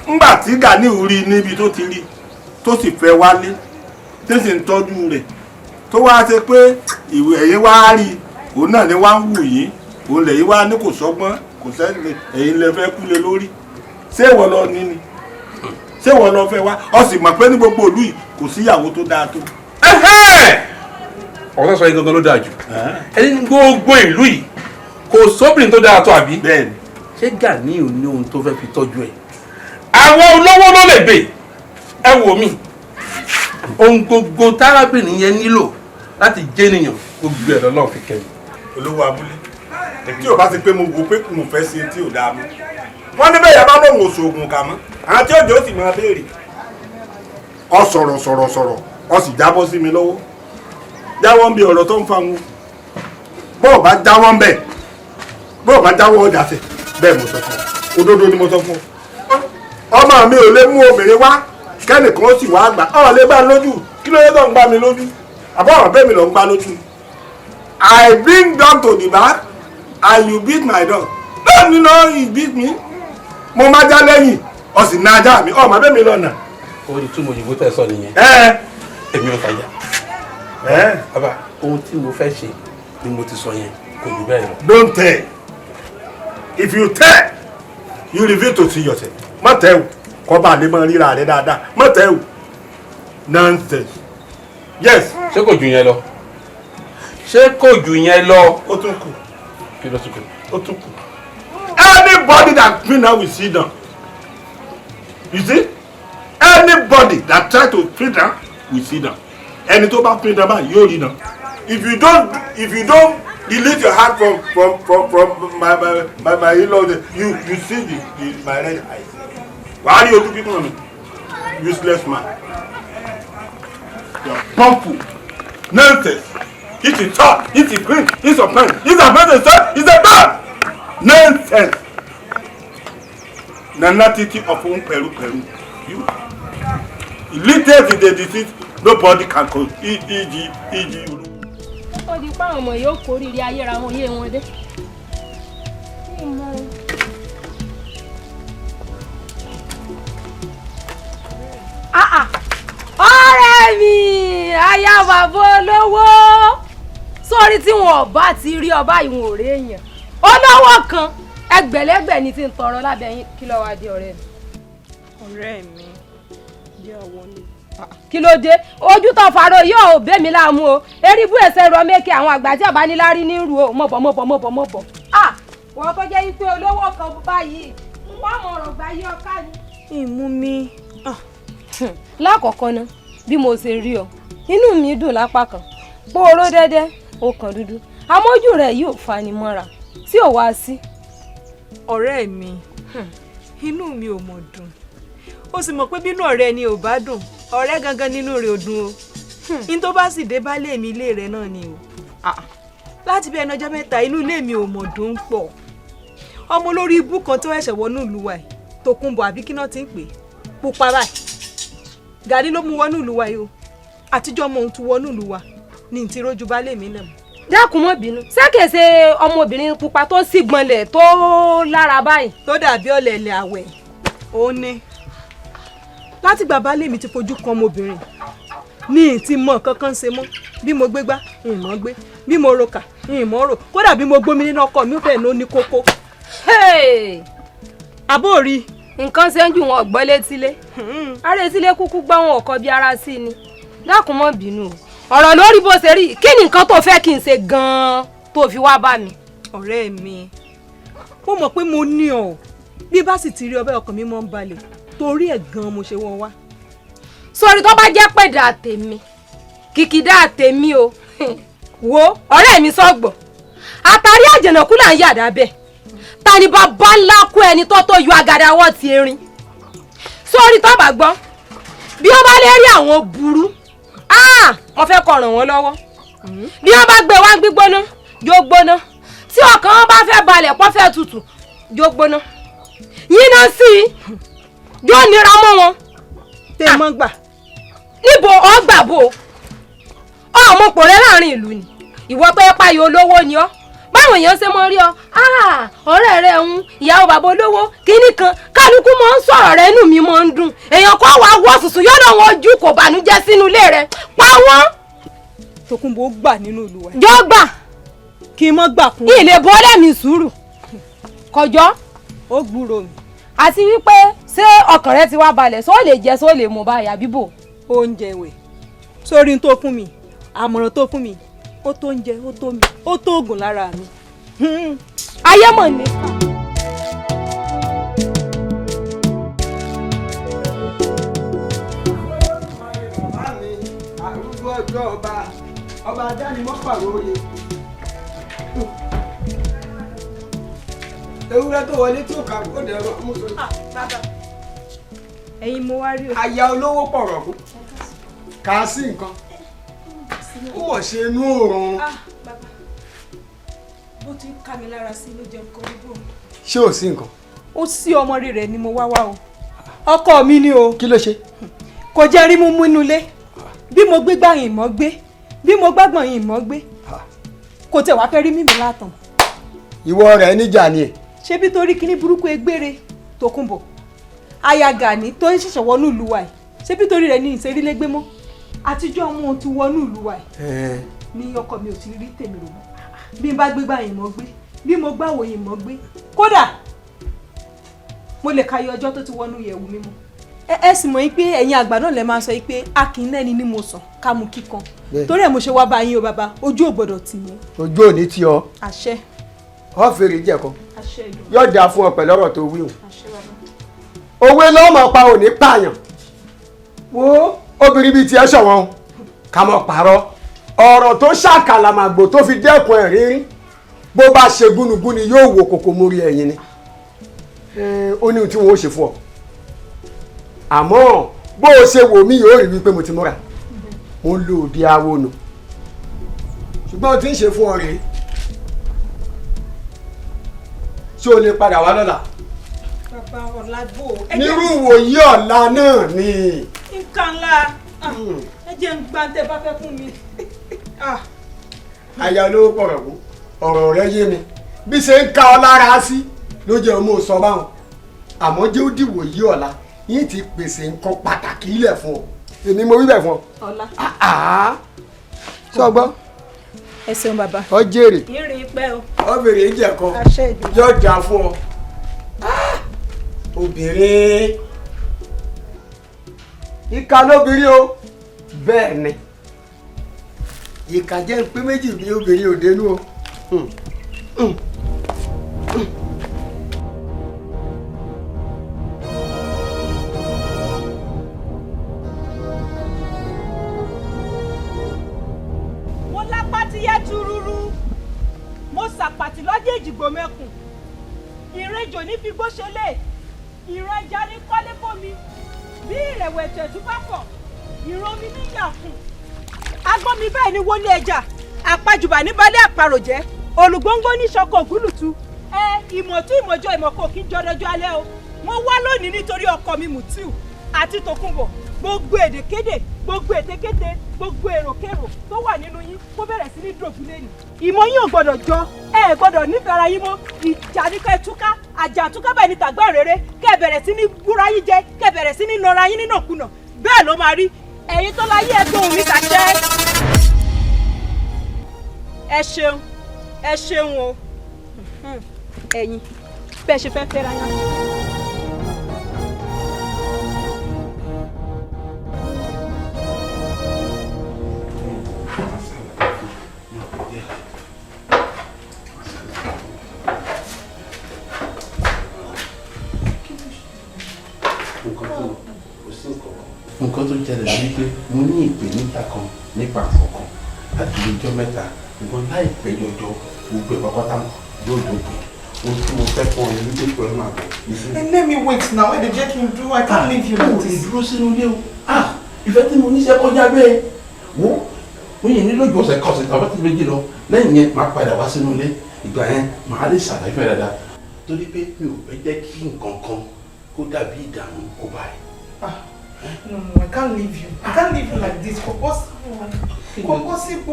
ńgbà tí Ganiu rí níbi tó ti rí tó sì fẹ́ wálé tó sì ń tọ́jú rẹ̀ tó wá ṣe pé ìwé ẹ̀yìn wá rí òun náà ni wá ń wù yín òun lẹ̀yìn wá ní kò sọ́gbọ́n kò sẹ́ni ẹ̀yin lè fẹ́ kúlé lórí ṣé ìwọ lọ ní ni ṣé ìwọ lọ fẹ́ wá ọ sì mọ̀ pé ní gbogbo ìlú yìí kò síyàwó tó dáa tó. ọ̀rọ̀ sọ yín gangan ló dáa jù ẹni ní gbogbo ìlú yìí kò sóbìnrin tó dáa tó àbí. bẹ́ẹ̀ni. ṣé Ganiu ní ohun tó fẹ́ fi tọ́jú ẹ̀ àwọn olówó ló lè bè ẹ wò mí ohun gbogbo tárábìnrin yẹn nílò láti jẹ́ ènìyàn gbogbo ẹ̀ lọ́lọ́ fi kẹ́mi. olówó abúlé tí o bá ti pé mo wò pé mo fẹ́ ṣe tí ò dáa mọ́ wọ́n ní bẹ́ẹ̀ yà bá lóun oṣoògùn kà mọ́ àwọn tí òjò sì máa béèrè ọ sọ̀rọ̀ ọ sì jábọ́ sí mi lọ́wọ́ jáwọ́ ń bi ọ̀rọ̀ tó ń fa wọn bọ́ọ̀ bá jáwọ́ ń bẹ̀ bọ́ọ̀ bá jáwọ́ ọjà sẹ̀ bẹ́ẹ̀ mo sọ fún ọ òdodo ni mo sọ fún ọ ọmọ mi ò lè mú obìnrin wá kẹ́nìkan ó sì wá gbà ọ̀ lè gbà lójú kí ló yẹ tó ń gbà mí lójú àbọ̀ ọ̀rọ̀ bẹ́ẹ̀ mi lọ ń gbà lójú I bring dog to the back and you beat my dog no you beat me mo má já lẹ́yìn ọ sì ná ajá mi ọ̀ má bẹ́ẹ̀ mi lọ́nà. ó di túmọ̀ òyìnbó tẹ̀ sọ nìyẹn. èmi ò fàyà. bàbá ohun tí mo fẹ́ ṣe ni mo ti sọ yẹn kò jù bẹ́ẹ̀ lọ. Don't tell. If you tell, you reveal to see yourself. Má tell kọ́ bá lè máa ríra rẹ dáadáa má tell nonsense. Yes. ṣé kò jù yẹn lọ. ṣé kò jù yẹn lọ. ó tún kù. kí ló tún kù. ó tún kù. Anybody that clean now will sit down. You see? Anybody that try to clean down will sit down. Ẹni tó bá clean down báyìí yóò rí náà. If you don't delete your hand from my in-law, you see my red eyes. Why are you looking at me? Useless man. You're powerful. Nonsense. It's a talk. It's a green. It's a pen. It's a pen. It's a bad. Nonsense. Nana titi of Peru. You. Illiterate in the disease. Nobody can call. E.g. ó di pa àwọn ọmọ yóò kórìírí ayéra wọn yé wọn dé. ọ̀rẹ́ mi aya bàbá olówó sórí tí wọn ò bá ti rí ọba ìwọ̀n òré èèyàn olówó kan ẹgbẹ̀lẹ́gbẹ̀ ni ti ń tọrọ lábẹ́ yín kí ló wá dé ọ̀rẹ́ mi. ọ̀rẹ́ mi jẹ́ wọlé. kí ló dé ojú tó faro yóò bẹ́ mi láàmú o eribu ẹsẹ̀ rọ mẹ́kẹ́ àwọn àgbà tí àbánilárí ní rú o mọ̀bọ̀. wọ́n tó jẹ́ ipe olówó kan báyìí wọ́n mọ̀ ọ̀rọ̀ gbà yí ọká ni. ìmú mi. lákọ̀ọ́kọ́ ná bí mo ṣe rí ọ inú mi dùn lápá kan pòóró dẹ́dẹ́ ó kàn dúdú amójú rẹ̀ yóò fani mọ́ra tí ò wá sí. ọ̀rẹ́ mi inú mi ò mọ̀ dùn ó sì mọ̀ pé bínú ọ̀rẹ́ ni ò bá dùn ọ̀rẹ́ gangan nínú rẹ̀ ò dùn o ní tó bá sì dé baálé mi ilé rẹ̀ náà ni o láti bí ẹnu ọjọ́ mẹ́ta inú ilé mi ò mọ̀ dùn pọ̀ ọmọ olórí ibú kan tó ẹ̀ṣẹ̀ wọnú ìlú wa yìí Tòkunbọ̀ àbí kí náà ti ń pè é pupa báyìí gàdí ló mú wọnú ìlú wa yìí o àtijọ́ ọmọ òun tún wọnú ìlú wa ní ti rójú baálé mi náà. dákun mọ́ bínú ṣékèṣe ọmọbìnrin pupa tó sì gbọ̀nlẹ̀ tó lára báyìí. tó dàbí ọ̀lẹ̀lẹ̀ àwẹ̀ ó ní látìgbà baálé mi ti fojú kan ọmọbìnrin ní ti mọ kankan ṣe mọ́ bí mo gbé gbá ìmọ̀ gbé bí mo roka ìmọ̀ rò kódà bí mo gbómi nínú ọkọ mi bẹ́ẹ̀ ló ní kókó. àbó rí nǹkan ṣe ń jù wọn ọ̀gbọ́n létílé ara etílé kúkú gbọ́ wọn ọkọ bí ara sí ni dákun mọ́ bínú ọ̀rọ̀ lórí bó ṣe rí kí ni nǹkan tó fẹ́ kí n ṣe gan-an tó fi wá bá mi. ọ̀rẹ́ mi mo mọ̀ pé mo ní ọ bí bá sì ti rí ọbẹ̀ ọkàn mi mọ́ ń balẹ̀ torí ẹ̀ gan-an mo ṣe wọ́n wá. sórí tó bá jẹ́ pé dà tèmi kìkìdá tèmi o wo ọ̀rẹ́ mi sọ́gbọ̀n àtàrí àjẹnàkú là ń yàdá bẹ́ẹ̀ ta ni bàbá ńlá kú ẹni tó yọ agada wọ́n ti erin sórí tó bá gbọ́ bí wọ́n bá lè rí àwọn burú wọ́n fẹ́ kó ràn wọ́n lọ́wọ́ bí wọ́n bá gbé wá gbígbóná yóò gbóná tí ọkàn wọn bá fẹ́ balẹ̀ pọ́ fẹ́ tutù yóò gbóná yíná sí i yóò nira mọ́ wọn. tẹ́ ẹ mọ́ gbà. níbo ọgbà bò ọmọ pò rẹ láàrin ìlú ni ìwọ tó yẹ páyọ olówó ni ọ báwọn èèyàn ṣe mọ rí ọ ọ̀rẹ́ rẹ ń ìyàwó bàbá olówó kínní kan kálukú mọ ń sọ̀rọ̀ rẹ inú mi mọ ń dùn èèyàn kọ́ wàá wọ sùsù yọ̀dọ̀ wọn ojú kò bànújẹ́ sínú ilé rẹ pa wọ́n. Tòkunbọ̀ gbà nínú ìlú wa. jọ gbà kí n mọ́ gbà kún. ilé bọ́lẹ̀ mi sùúrù kọjọ́ ó gbúrò mi. àti wípé ṣé ọkàn rẹ ti wá balẹ̀ sọ lè jẹ sọ lè mú báyà bíbò. oúnjẹ ìwẹ̀ sórí tó fún mi àmọ̀ràn tó fún mi ó tó oúnjẹ ó tó mi ó tó oògùn lára mi. ayé mọ̀ ní. arúgbó ọjọ́ ọba adánimọ́ pàrọ̀yè ewúrẹ́ tó wọlé tí ó kà kó dẹ̀rọ mọ́tò. ẹ̀yin mo wá rí o. aya olówó pọ̀rọ̀ kú kà á sí nǹkan ó mọ̀ ṣe inú òòrùn. bó ti ń ká mi lára sí ló jẹun kan níbò. ṣé ò sí nǹkan. ó sí ọmọ rí rẹ ni mo wá wá o ọkọ mi ni o. kí ló ṣe. kò jẹ́ rí mú múnú ilé bí mo gbé gbàyìn mọ́ gbé bí mo gbàgbọ́n yìí mọ́ gbé kò tẹ̀ wá fẹ́ rí mímí látàn. ìwọ rẹ̀ níjà ni ẹ̀. ṣé bí torí kíní burúkú egbére Tòkunbọ̀ aya Gani tó ń ṣẹ̀ṣẹ̀ wọnú ìlú wa yìí ṣé bí torí rẹ̀ ní ìṣerílégbé mọ́ àtijọ́ ọmọ ti wọnú ìlú wa yìí ní ọkọ mi ò ti rí tèmi rò mọ́ bí n bá gbé gbàyìn mọ́ gbé bí mo gbàwò yìí mọ́ gbé kódà mo lè ka iye ọjọ́ tó ti wọnú yẹ̀wù mímọ́. ẹ sì mọ̀ pé ẹ̀yin àgbà náà lè máa sọ pé a kì í nẹ́ni ní mo sàn ká mu kíkan torí ẹ̀ mo ṣe wá bá yín o bàbá ojú ò gbọ́dọ̀ tì mí. ojú ò ní tí ọ. àṣẹ. ọ fèrè jẹ̀kọ. àṣẹ ìdùnnú. yóò dáa fún ọ pẹ̀lú ọ̀rọ̀ tó wí o. àṣẹ bàbá. òwe lọ́mọ pa ò ní pààyàn wo obìnrin bíi tiẹ̀ ṣọ̀wọ́n ká mọ̀ pààrọ̀ ọ̀rọ̀ tó ṣàkàlàmàgbò tó fi dẹ́kun ẹ̀ rírí bó bá ṣe gúnugún ni yóò wo kòkò mórí ẹ̀yìn ni ó ní ohun tí wọ́n ó ṣe fún ọ àmọ́ bó o ṣe wò mí yóò rí wípé mo ti múra mo ń lo òde awo nù ṣùgbọ́n o ti ń ṣe fún ọ rèé ṣé o lè padà wá lọ́la. bàbá ọ̀làgbò. nírú ìwòyí ọ̀la náà ni. nǹkan ńlá ẹ jẹ́ ń gbá tẹ́ bá fẹ́ fún mi. aya olówó pọ̀rọ̀ kú ọ̀rọ̀ rẹ yé mi bí ṣe ń ka ọ lára sí ló jẹ́ ọmọ sọ báwọn àmọ́ jẹ́ ó dìwò yí ọ̀la yín ti pèsè nǹkan pàtàkì ilẹ̀ fún ọ èmi mo wí bẹ̀ fún ọ. ọlá. sọ gbọ́. ẹ ṣeun bàbá. ọ jèrè. ìrìn pẹ́ o. ọ bèrè ìjẹ kan. àṣẹ ìdùnnú. yóò dáa fún ọ. obìnrin ìka lóbìnrin o bẹ́ẹ̀ ni ìka jẹ́ pé méjì bí obìnrin ò dénú o. mo lápá tí yẹ túrúrú mo sàpàtì lọ́jọ́ ìjìgbò mẹ́kùn ìrẹ́jò ní fi gbó ṣe lé ìrẹ́jà ní kọ́lé bómi bí ìrẹ̀wẹ̀tò ẹ̀tún bá pọ̀ ìromi níyà fún agbọ́n mi bẹ́ẹ̀ ni wọlé ẹja àpajùbà ní balẹ̀ àparò jẹ́ olùgbòǹgbò ní ṣọkọ ògúlùtù ìmọ̀tú ìmọ̀jọ ìmọ̀kọ kí n jọdọjọ alẹ́ o mo wá lónìí nítorí ọkọ mi Mutiu àti Tòkunbọ̀ gbogbo èdèkédè gbogbo ètekéte gbogbo èròkérò tó wà nínú yín kó bẹ̀rẹ̀ sí ní dògún lẹ́nu ìmọ̀ yín ò gbọ́dọ̀ jọ ẹ gbọ́dọ̀ nífẹ̀ẹ́ ara yín mọ́ ìjà ní kẹ́ túká àjà túká bẹ́ẹ̀ ni tàgbà rere kẹ́ bẹ̀rẹ̀ sí ní gbúra yín jẹ kẹ́ bẹ̀rẹ̀ sí ní nọra yín nínàkúnà bẹ́ẹ̀ ló máa rí ẹ̀yin tó láyé ẹgbẹ́ òun mi tàṣẹ. ẹ ṣeun o ẹ̀yin bẹ́ẹ̀ ṣe fẹ́ fẹ́ra yín. nǹkan tó jẹrẹ ní pé mo ní ìpèníjà kan nípa àkọ́kọ́ àti ìjọ mẹ́ta ṣùgbọ́n láìpẹ́ jọjọ gbogbo ẹ̀ pápátá yóò dópin ohun tí mo fẹ́ fún ọ ní wípé pẹ̀lú máa bọ̀. Let me wait now. What did you do? I can't leave you like this. Dúró sínú ilé o. Ìfẹ́ tí mo níṣẹ́ kọjá bẹ́ẹ̀ wo mo yẹ nílò ìjọsẹ̀ kọ̀ọ̀sẹ̀ tàbí tí méjì lọ lẹ́yìn yẹn máa padà wá sínú ilé ìgbà yẹn máa lè ṣàlàyé fẹ́ dáadáa torí pé mi ò fẹ́ jẹ́ kí nǹkan kan kó dàbí ìdààmú kó báyìí. No, I can't leave you. I can't leave you like this. Kò possible.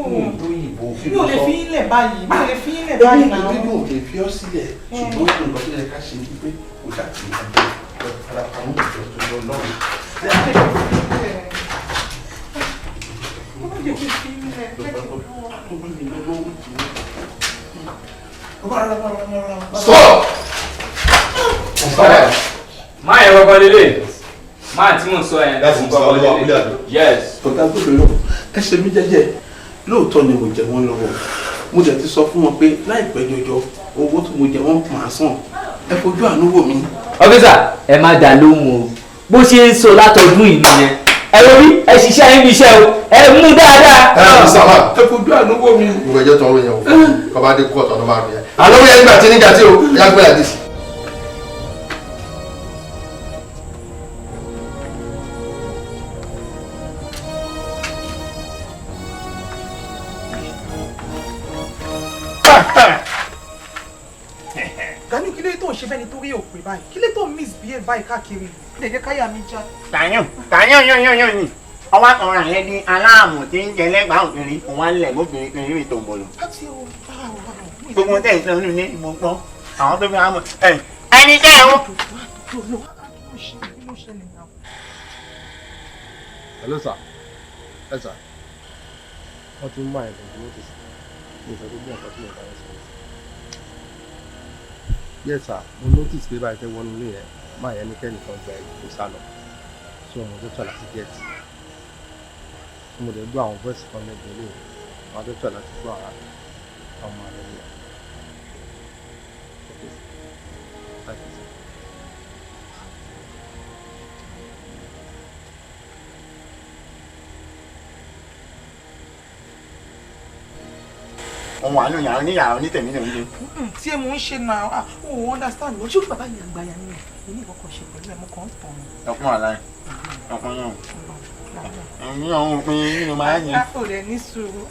Mi ò lè fi ilẹ̀ báyìí. Mi ò lè fi ilẹ̀ báyìí náà. Èmi ò lè fi ọ́ sílẹ̀ ṣùgbọ́n nǹkan tó yẹ ká ṣe ni pé kò dà sí ìgbà ara kan ń bọ̀ tó lọ lọ́rùn. Stop! Má yẹ kọ́kọ́ lélẹ̀. Máa tí mò ń sọ ẹ̀ ń kọ́kọ́ lélẹ̀. Yes. Ọ̀gá gbọ́dọ̀ lọ, ẹ ṣe mí jẹ́jẹ́. Lóòótọ́ ni mo jẹ wọ́n lọ́wọ́. Mo jẹ ti sọ fún wọn pé láìpẹ́ jọjọ owó tó mo jẹ wọ́n máa san. Ẹ fojú àánú wò mí. Ọ́fíìsà, ẹ má dà lóhùn o. Bó ṣe ń sọ látọdún ìlú yẹn. Ẹ wo bí ẹ ṣiṣẹ́ yín bí iṣẹ́ o. Ẹ mú dáadáa. Ẹ sábà ẹ fojú àánú wò mí. Ìwé ẹjọ́ tó ń ròyìn o. Kọ́ba dé kóòtù ọ̀nà máa fi ẹ̀. Àlọ́ wíyẹn nígbà tí nígbà tí o yá gbé àdìsí. Gani kí ló tó ń ṣe fẹ́ni tó rí òpè báyìí? Kí ló tó ń misbehave báyìí káàkiri? Lè jẹ́ káyà mi já. Tàyàn yán ni. Ọwọ́ ọ̀ràn yẹn di aláàmù tí ń jẹ lẹ́gbàá òkèrè òun á lẹ̀ mọ́bìnrin kiri rí tó ń bọ̀ lọ. Gbogbo tẹ̀ ń sọ nínú ilé mo gbọ́. Àwọn tó fi hàn mọ́. Ẹni tẹ́ ẹ̀ wọ́n. Hello sir. Ẹ sà. Wọ́n ti ń mú àyẹ̀wò ìdúró ti sè. Mi ò fẹ́ gbogbo nǹkan tí mo bá yẹn sọ. Yes sir, mo notice pé báyìí fẹ́ wọnú ilé yẹn máa yẹn ní kẹ́nìkan gba ìlú sálọ. So mo tó tọ̀ láti gẹ̀ẹ́tì. So mo lè gbọ́ àwọn voice kan lẹ́gbẹ̀ẹ́ lé wọn tó tọ̀ láti gbọ́ àwọn ọmọ rẹ̀ lé. Òun wà nù yàrá oníyàrá onítẹ̀mí náà ń lé. Tí ẹ mò ń ṣe náà, o understand lọ. Ṣé o bàbá yẹn àgbàyà ni? Èmi ìkọ̀kọ̀ ṣe pẹ̀lú ẹ̀ mo kàn ń tàn án. Ọkùn àlàyé. Ọkùn náà. Ẹ̀yin náà ń pín nínú máa ń yẹn. Lápò rẹ̀ ní sùúrù.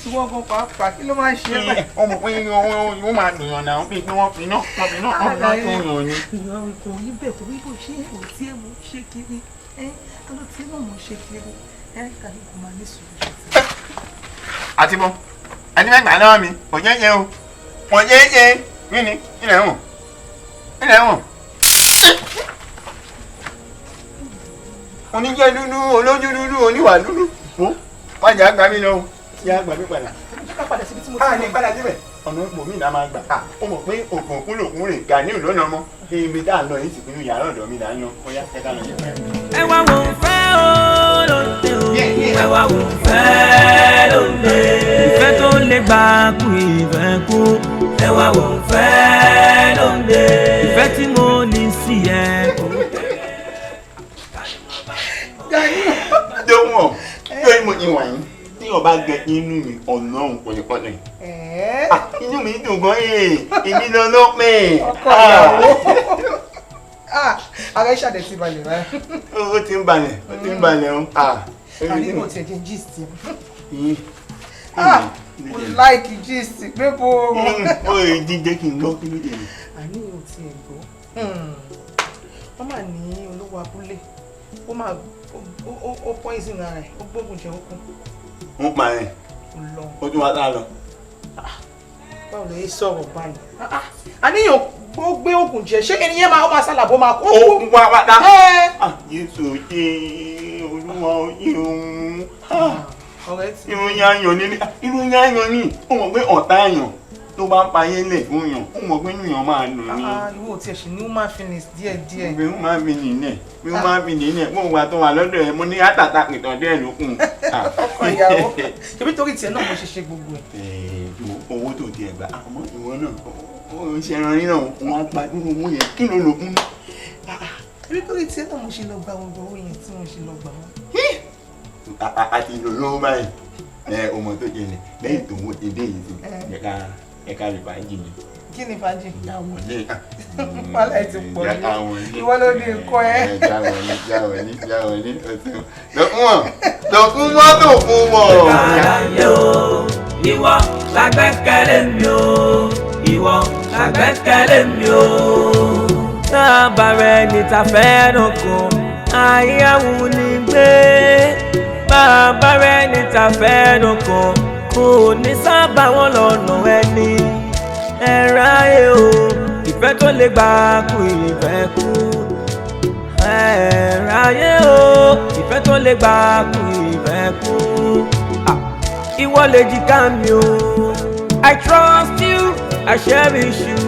Ìwọ gan pàápàá kí ló máa ń ṣe bẹ́ẹ̀? Ọmọ pé wọ́n máa dùn yàn náà bí wọ́n fi náà wọ́n tó yàn ni. Ìyàn kò rí bẹ́ẹ̀ kò rí bó ṣe é kò tí ẹ mò ń ṣe kiri. Ọlọ́ tí náà mò ń ṣe kiri. Kàní kò máa ní sùúrù. Àti bọ́, ẹni mẹ́gbàá náà mi, kò jẹ́ jẹ́ o. Kò jẹ́ jẹ́ mí ni, ilẹ̀ ń wọ̀n. Ilẹ̀ ń wọ̀n. oníjẹ́ dúdú olójú dúdú oníwà dúdú wọ́n jà gbà mí lọ yá gbà mí padà. ká padà síbi tí mo ti ní padà síbẹ̀ ọ̀nà ipò mi náà máa gbà ó mọ̀ pé òkun òkun lòkun rè Gani lọ́nà ọmọ ibi tá à ń lọ yìí sì pinnu yàrá ọ̀dọ̀ mi là ń yan ọ̀yá ẹ̀ka lọ. ẹ wá wò ó fẹ́ ó lóde o ẹ wá wò ó fẹ́ lóde ìfẹ́ tó lè gbà kú ìfẹ́ kú ẹ wá wò ó fẹ́ lóde ìfẹ́ tí mo ní sí ẹ. Dóhùn yóò mọ ìwà yín tí ọba gẹ inú mi ọ̀nà òun pọ̀lẹ́pọ̀lẹ́. Inú mi dùn gan èmi lọ lọ́pẹ́. ọkọ ìyàwó ara ìṣàdẹ̀ ti balẹ̀ rẹ. Ó ti ń balẹ̀ ó ti ń balẹ̀ o. àdínú ti ẹ̀jẹ̀ gist mo láìkì gist pé bó. ó yẹ jíjẹ́ kí n gbọ́ kí ló dé. àníyàn ti ẹ̀ gbọ́ wọ́n máa ní olówó abúlé ó máa ó poison ara ẹ̀ ó gbógun jẹ okun. Wọ́n pa ẹ̀ ó tún wá tá a lọ. báwo lè sọ̀rọ̀ báyìí àníyàn ó gbé oògùn jẹ ṣé ẹni yẹn máa sálàbọ̀ máa kó. ó wá wá dá. Jésù ṣe olúwa yìí òun. ìròyìn ayọ̀ ni ìròyìn ayọ̀ ni ó mọ̀ pé ọ̀tá ayọ̀ tó bá ń pa ayé lẹ̀ fún yàn ó mọ̀ pé inú yàn máa dùn ní. ìwọ tiẹ̀ ṣì ní human feelings díẹ̀díẹ̀. bí wọ́n máa fi nìyẹn bí wọ́n máa fi nìyẹn mo wà tó wà lọ́dọ̀ ẹ̀ mo ní àtàtà pìtàn díẹ̀ lókun. ọkọ ìyàwó ṣebí torí tiẹ̀ náà mo ṣe ṣe gbogbo ẹ̀. owó tó tiẹ̀ gbà àmọ́ ìwọ náà ó ń ṣe ẹran ríràn wọn á pa nínú owó yẹn kí ló lókun. ṣebí torí tiẹ̀ náà mo ṣe lọ gba gbogbo owó yẹn tí mo ṣe lọ gbà wọ́n. àti ìlò lówó báyìí ọmọ tó jẹlẹ lẹ́yìn tó wọ́n ti dé yìí sí ẹ̀ka rẹ̀ fàájì mi. kí ni fàájì. ìyàwó lé. wàhálà ẹ̀ ti pọ̀ jù ìwọ ló ní nǹkan ẹ̀. jáwọ́ ní lọ́kùn mọ́ tó fún mọ́. ìwọ lágbẹ́kẹ̀lé mi o ìwọ lágbẹ́kẹ̀lé mi o. sábà rẹ̀ ní ta fẹ́ràn kan àyàwó ní gbé bàbá rẹ̀ ní ta fẹ́ràn kan kò ní sábà wọn lọ́nà ẹni ẹ̀rọ ayé o ìfẹ́ tó lè gbà kú ìfẹ́ kú ẹ̀rọ ayé o ìfẹ́ tó lè gbà kú ìfẹ́ kú ìwọ lè jìkà mi o I trust you I cherish you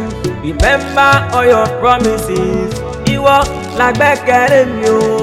remember all your promises ìwọ lágbẹ́kẹ̀lé mi o.